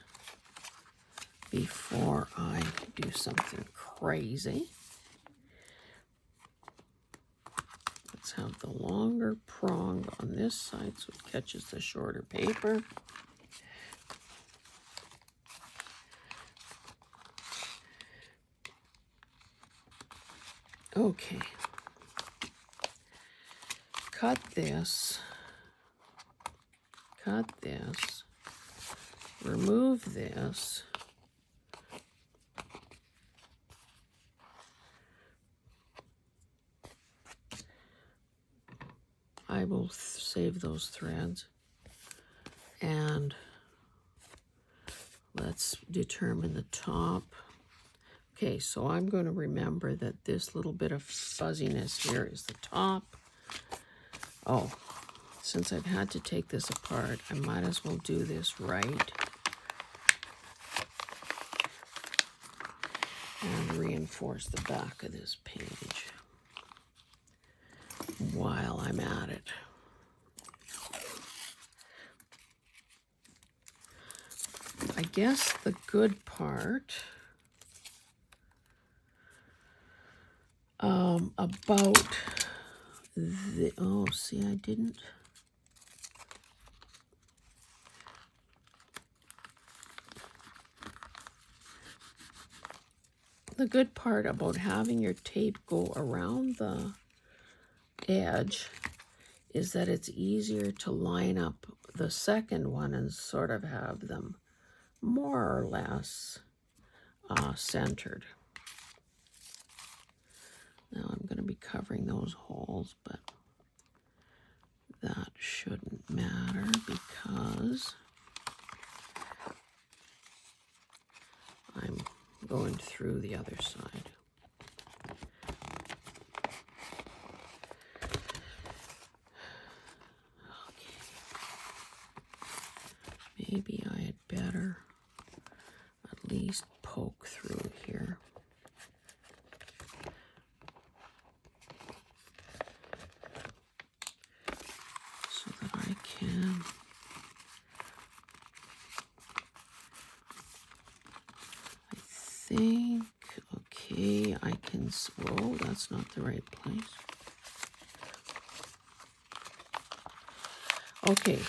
Speaker 1: before I do something crazy. Let's have the longer prong on this side so it catches the shorter paper. Okay. Cut this, remove this, I will save those threads, and let's determine the top. Okay, so I'm going to remember that this little bit of fuzziness here is the top. Oh, since I've had to take this apart, I might as well do this right and reinforce the back of this page while I'm at it. I guess the good part about the, oh, see, I didn't. The good part about having your tape go around the edge is that it's easier to line up the second one and sort of have them more or less centered. Now I'm going to be covering those holes, but that shouldn't matter because I'm going through the other side. Okay. Maybe I had better at least poke through here. So that I can think, okay, I can, whoa, that's not the right place. Okay,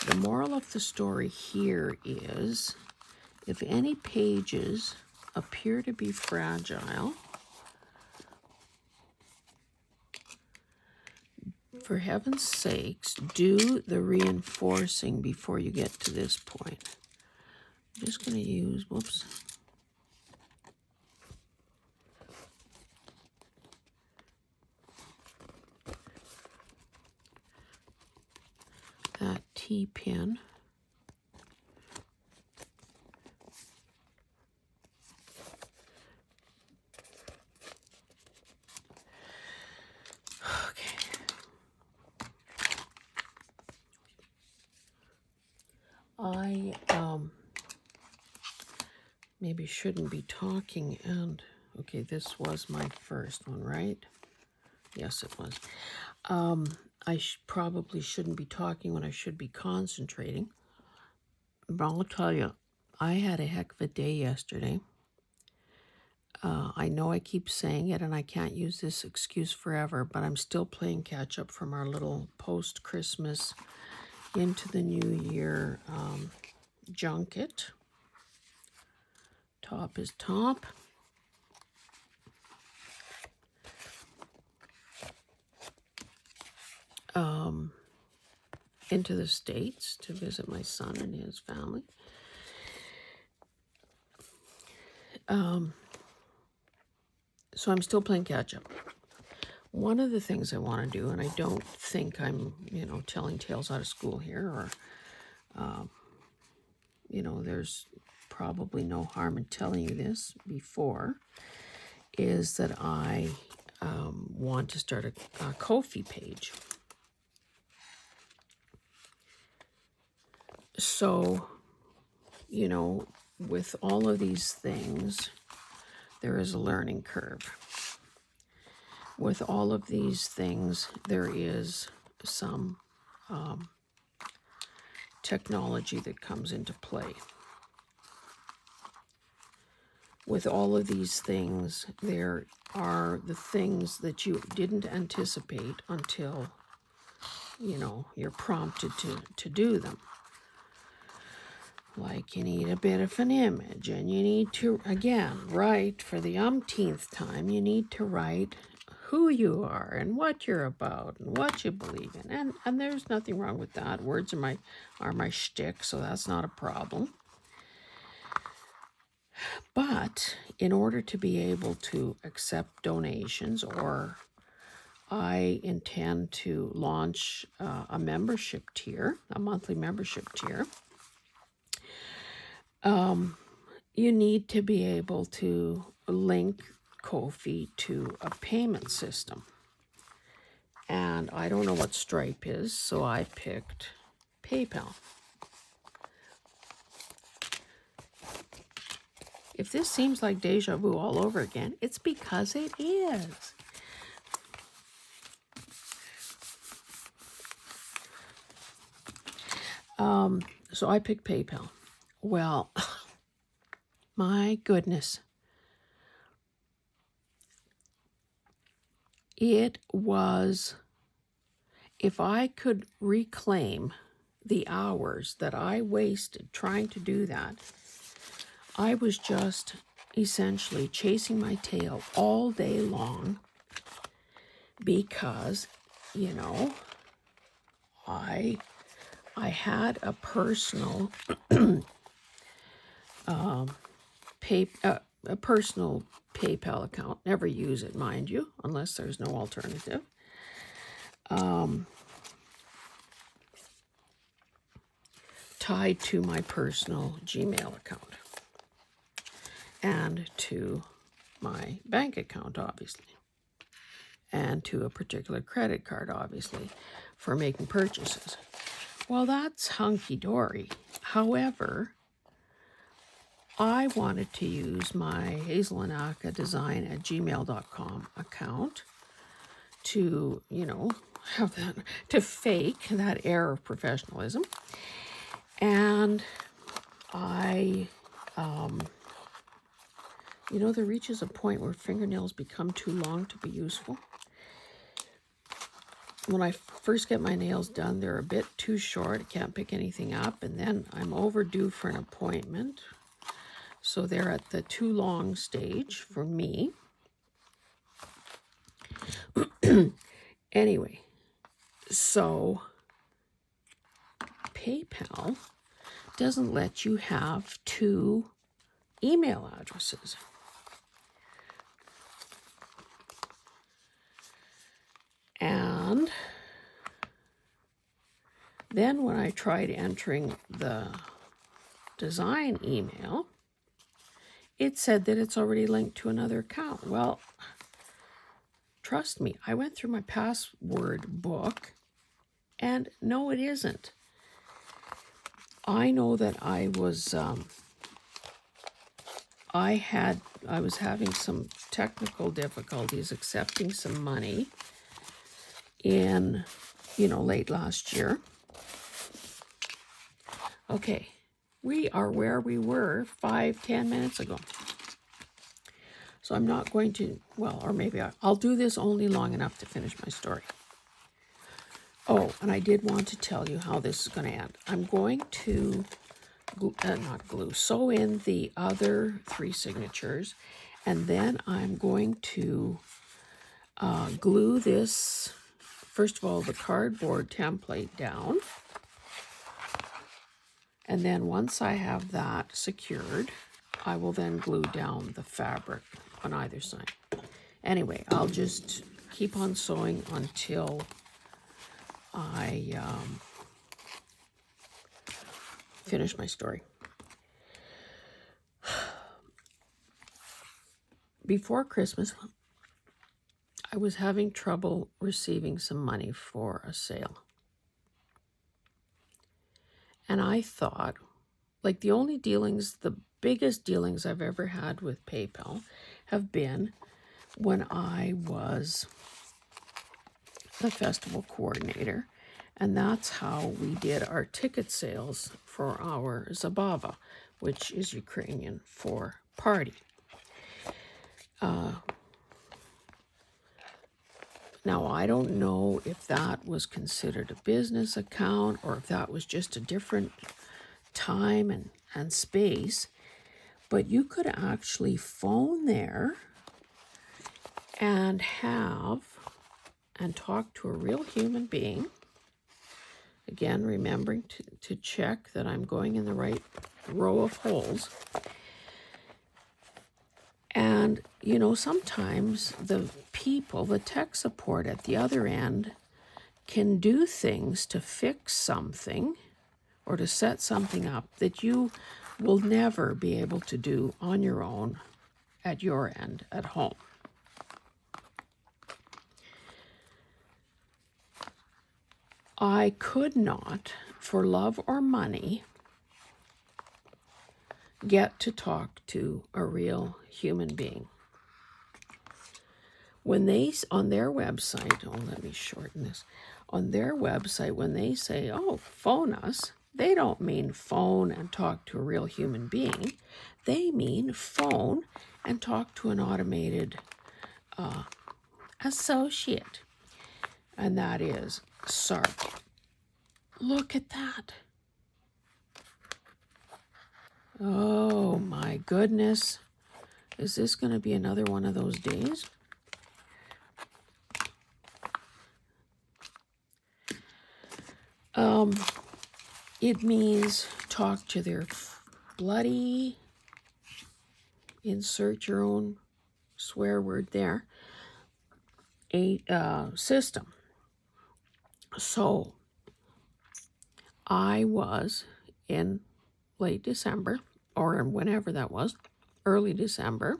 Speaker 1: the moral of the story here is, if any pages appear to be fragile, for heaven's sakes, do the reinforcing before you get to this point. I'm just going to use, whoops. That T-pin. maybe shouldn't be talking. And okay, this was my first one, right? Yes, it was. I probably shouldn't be talking when I should be concentrating. But I'll tell you, I had a heck of a day yesterday. I know I keep saying it and I can't use this excuse forever, but I'm still playing catch up from our little post-Christmas into the new year junket. Top is top. Into the States to visit my son and his family. So I'm still playing catch up. One of the things I want to do, and I don't think I'm, telling tales out of school here, or, there's probably no harm in telling you this before, is that I want to start a Ko-fi page. So, with all of these things, there is a learning curve. With all of these things, there is some technology that comes into play. With all of these things, there are the things that you didn't anticipate until, you're prompted to do them. Like you need a bit of an image, and you need to, again, write for the umpteenth time, you need to write who you are and what you're about and what you believe in. And there's nothing wrong with that. Words are my shtick, so that's not a problem. But in order to be able to accept donations, or I intend to launch a membership tier, a monthly membership tier, you need to be able to link Ko-fi to a payment system. And I don't know what Stripe is, so I picked PayPal. If this seems like deja vu all over again, it's because it is. So I picked PayPal. Well, my goodness. It was, if I could reclaim the hours that I wasted trying to do that, I was just essentially chasing my tail all day long because, I had a personal a personal PayPal account. Never use it, mind you, unless there's no alternative. Tied to my personal Gmail account and to my bank account, obviously, and to a particular credit card, obviously, for making purchases. Well, that's hunky-dory. However, I wanted to use my hazelanakadesign@gmail.com account to, have that, to fake that air of professionalism. And I, there reaches a point where fingernails become too long to be useful. When I first get my nails done, they're a bit too short. I can't pick anything up. And then I'm overdue for an appointment. So they're at the too long stage for me. Anyway, so PayPal doesn't let you have two email addresses. And then when I tried entering the design email, it said that it's already linked to another account. Well, trust me, I went through my password book, and no, it isn't. I know that I was I was having some technical difficulties accepting some money in, late last year. Okay, we are where we were 5-10 minutes ago. So I'm not going to, or maybe I'll do this only long enough to finish my story. Oh, and I did want to tell you how this is going to end. I'm going to sew in the other 3 signatures, and then I'm going to glue this, first of all, the cardboard template down. And then once I have that secured, I will then glue down the fabric on either side. Anyway, I'll just keep on sewing until I finish my story. Before Christmas, I was having trouble receiving some money for a sale. And I thought, like, the biggest dealings I've ever had with PayPal have been when I was the festival coordinator. And that's how we did our ticket sales for our Zabava, which is Ukrainian for party. Now, I don't know if that was considered a business account or if that was just a different time and space, but you could actually phone there and talk to a real human being. Again, remembering to check that I'm going in the right row of holes. And, sometimes the tech support at the other end can do things to fix something or to set something up that you will never be able to do on your own at your end at home. I could not, for love or money, get to talk to a real human being. When on their website, let me shorten this. On their website, when they say, phone us, they don't mean phone and talk to a real human being. They mean phone and talk to an automated associate. And that is SARP. Look at that. Oh my goodness. Is this going to be another one of those days? It means talk to their bloody, insert your own swear word there, system. So I was in late December, or whenever that was, early December,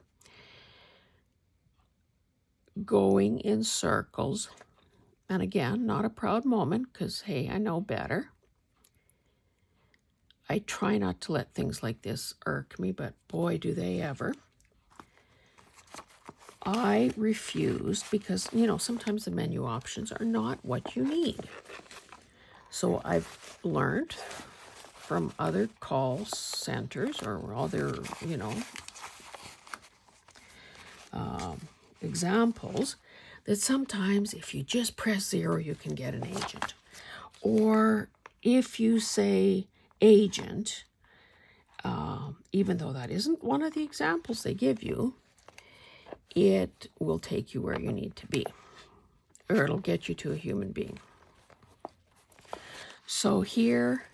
Speaker 1: going in circles. And again, not a proud moment, because, hey, I know better. I try not to let things like this irk me, but boy, do they ever. I refused because, sometimes the menu options are not what you need. So I've learned from other call centers or other, examples that sometimes if you just press 0, you can get an agent. Or if you say agent, even though that isn't one of the examples they give you, it will take you where you need to be, or it'll get you to a human being. So here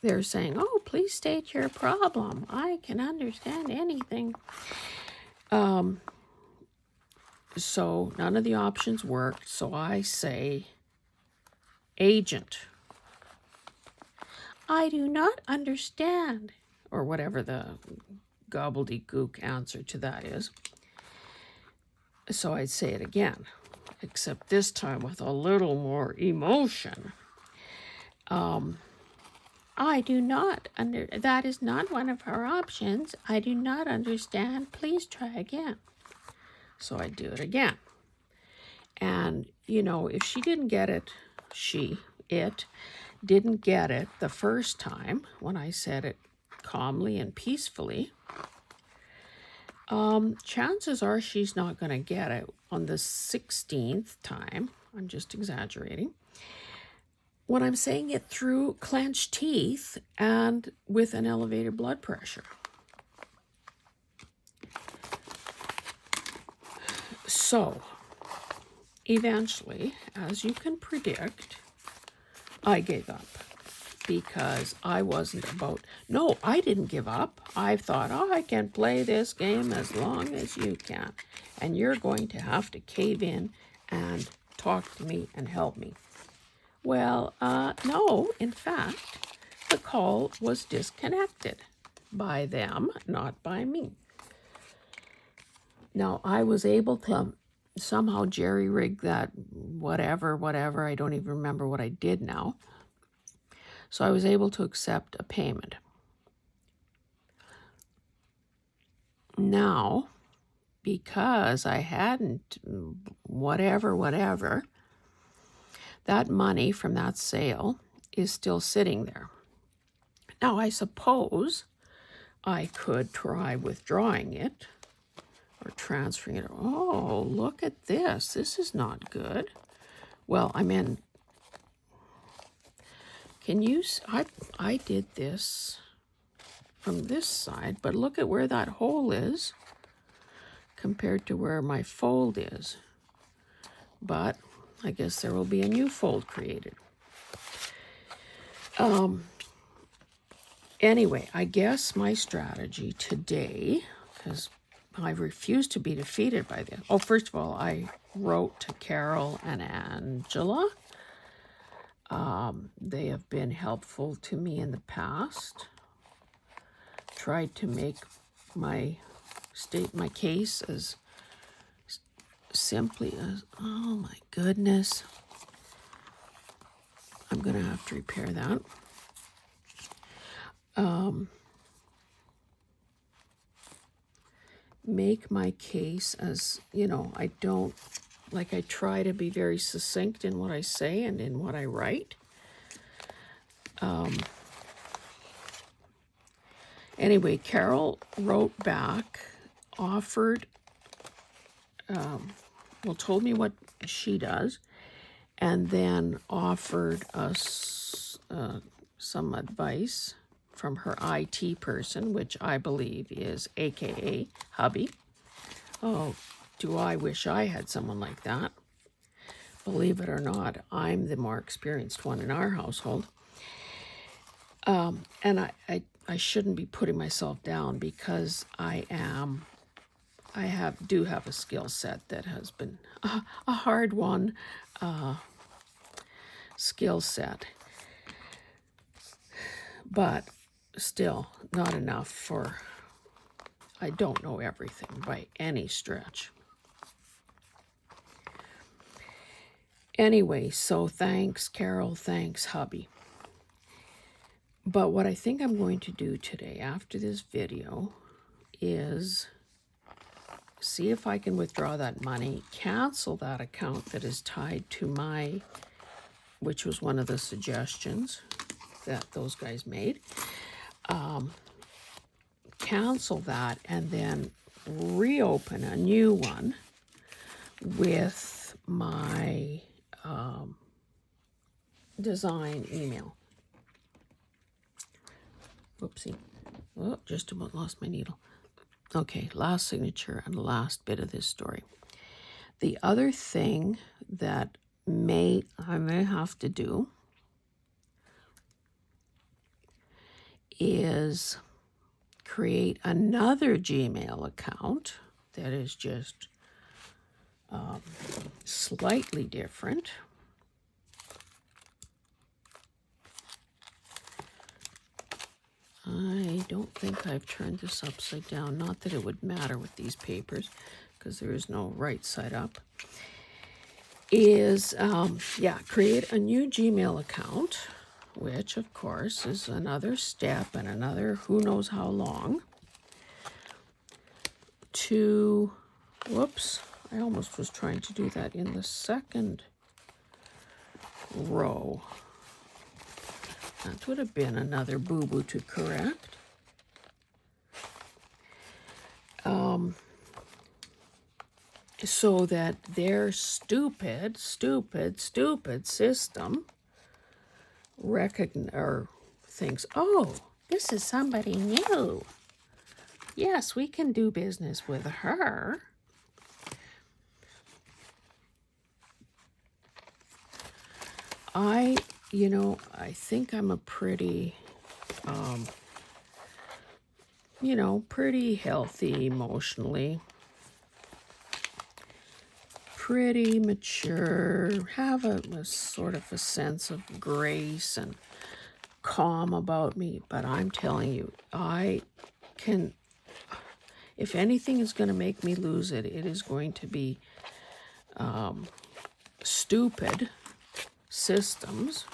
Speaker 1: they're saying, please state your problem. I can understand anything. So none of the options worked. So I say agent. I do not understand, or whatever the gobbledygook answer to that is. So I'd say it again, except this time with a little more emotion. That is not one of her options. I do not understand. Please try again. So I do it again. And, you know, if she didn't get it, it didn't get it the first time when I said it calmly and peacefully, chances are she's not going to get it on the 16th time. I'm just exaggerating. When I'm saying it through clenched teeth and with an elevated blood pressure. So, eventually, as you can predict, I gave up because I wasn't no, I didn't give up. I thought, oh, I can play this game as long as you can. And you're going to have to cave in and talk to me and help me. Well, no, in fact, the call was disconnected by them, not by me. Now, I was able to somehow jerry-rig that whatever, I don't even remember what I did now. So I was able to accept a payment. Now, because I hadn't whatever, that money from that sale is still sitting there. Now, I suppose I could try withdrawing it or transferring it. Oh, look at this. This is not good. Well, I mean, I did this from this side, but look at where that hole is compared to where my fold is. But I guess there will be a new fold created. Anyway, I guess my strategy today, because I refuse to be defeated by this. Oh, first of all, I wrote to Carol and Angela. They have been helpful to me in the past. Tried to make my case as simply as, oh my goodness. I'm going to have to repair that. Make my case as, you know, I try to be very succinct in what I say and in what I write. Anyway, Carol wrote back, offered, told me what she does, and then offered us some advice from her IT person, which I believe is AKA hubby. Oh, do I wish I had someone like that. Believe it or not, I'm the more experienced one in our household. And I shouldn't be putting myself down because do have a skill set that has been a hard one, skill set. But still not enough for, I don't know everything by any stretch. Anyway, so thanks, Carol, thanks, hubby. But what I think I'm going to do today after this video is see if I can withdraw that money, cancel that account that is tied to which was one of the suggestions that those guys made. Cancel that and then reopen a new one with my design email. Whoopsie. Oh, just about lost my needle. Okay, last signature and last bit of this story. The other thing that I may have to do is create another Gmail account that is just slightly different. I don't think I've turned this upside down. Not that it would matter with these papers because there is no right side up. Create a new Gmail account which of course is another step and another who knows how long, to, whoops, I almost was trying to do that in the second row. That would have been another Booboo to correct. So that their stupid system thinks, oh, this is somebody new. Yes, we can do business with her. I think I'm a pretty, pretty healthy emotionally, pretty mature, have a sort of a sense of grace and calm about me. But I'm telling you, if anything is going to make me lose it, it is going to be stupid systems.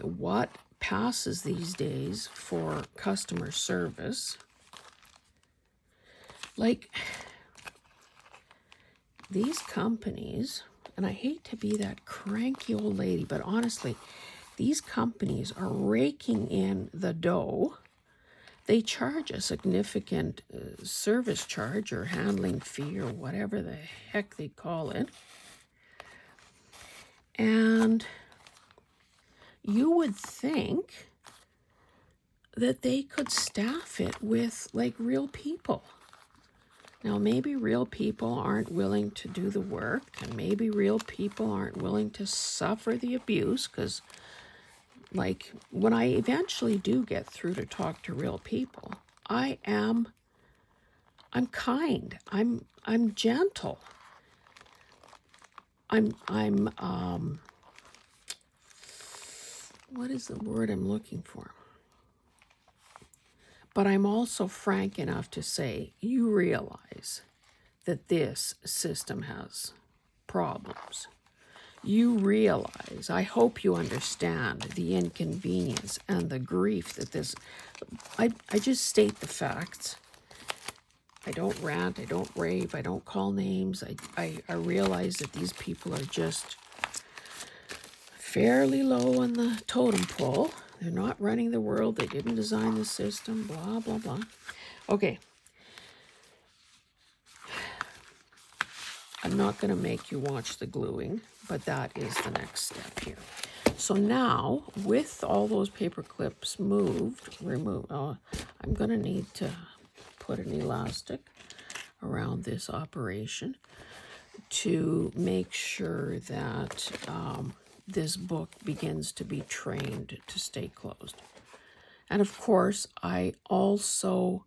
Speaker 1: What passes these days for customer service? Like, these companies, and I hate to be that cranky old lady, but honestly, these companies are raking in the dough. They charge a significant service charge or handling fee or whatever the heck they call it. And you would think that they could staff it with like real people. Now, maybe real people aren't willing to do the work, and maybe real people aren't willing to suffer the abuse, because like when I eventually do get through to talk to real people, I'm kind, I'm gentle. I'm what is the word I'm looking for? But I'm also frank enough to say, you realize that this system has problems. You realize, I hope you understand the inconvenience and the grief that this, I just state the facts. I don't rant, I don't rave, I don't call names. I realize that these people are just fairly low on the totem pole. They're not running the world. They didn't design the system, blah, blah, blah. Okay. I'm not going to make you watch the gluing, but that is the next step here. So now, with all those paper clips removed, I'm going to need to put an elastic around this operation to make sure that this book begins to be trained to stay closed. And of course, I also,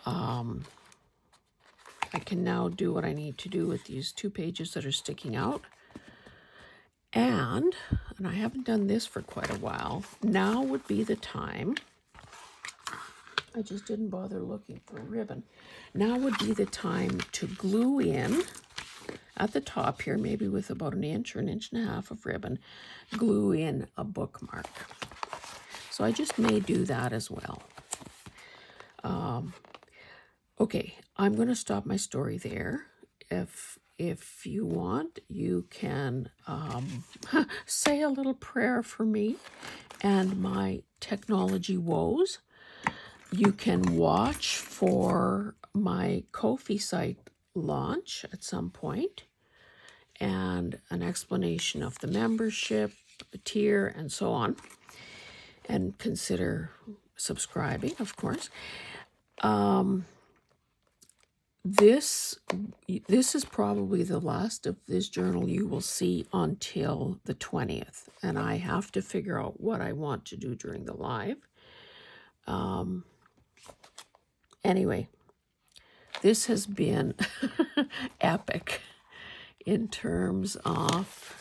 Speaker 1: I can now do what I need to do with these 2 pages that are sticking out. And I haven't done this for quite a while. Now would be the time. I just didn't bother looking for a ribbon. Now would be the time to glue in at the top here, maybe with about 1 inch or 1.5 inches of ribbon, glue in a bookmark. So I just may do that as well. Okay, I'm going to stop my story there. If you want, you can say a little prayer for me and my technology woes. You can watch for my Ko-fi site launch at some point, and an explanation of the membership tier and so on, and consider subscribing, of course. This is probably the last of this journal you will see until the 20th, and I have to figure out what I want to do during the live. Anyway, this has been epic in terms of,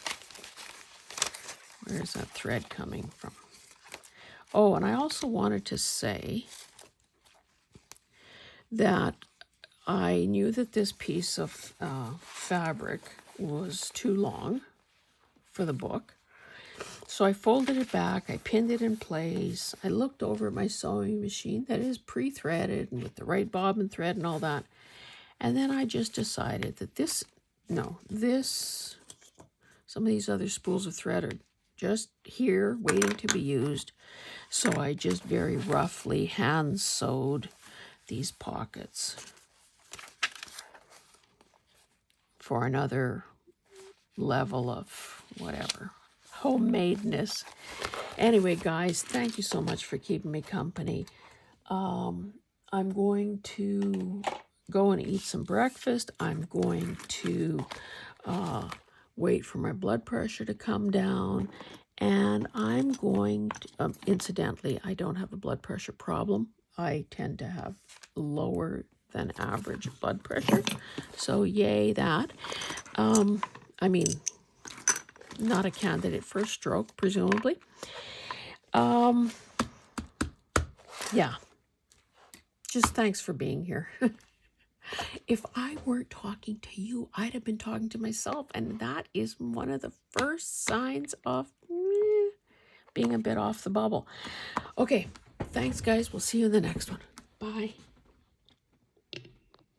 Speaker 1: where's that thread coming from? Oh, and I also wanted to say that I knew that this piece of fabric was too long for the book. So I folded it back, I pinned it in place, I looked over at my sewing machine that is pre-threaded and with the right bobbin thread and all that. And then I just decided that some of these other spools of thread are just here waiting to be used. So I just very roughly hand sewed these pockets for another level of whatever, homemadeness. Anyway, guys, thank you so much for keeping me company. I'm going to go and eat some breakfast. I'm going to wait for my blood pressure to come down. And I'm going to, incidentally, I don't have a blood pressure problem. I tend to have lower than average blood pressure. So yay that. I mean, not a candidate for a stroke, presumably. Yeah. Just thanks for being here. If I weren't talking to you, I'd have been talking to myself. And that is one of the first signs of being a bit off the bubble. Okay. Thanks, guys. We'll see you in the next one. Bye.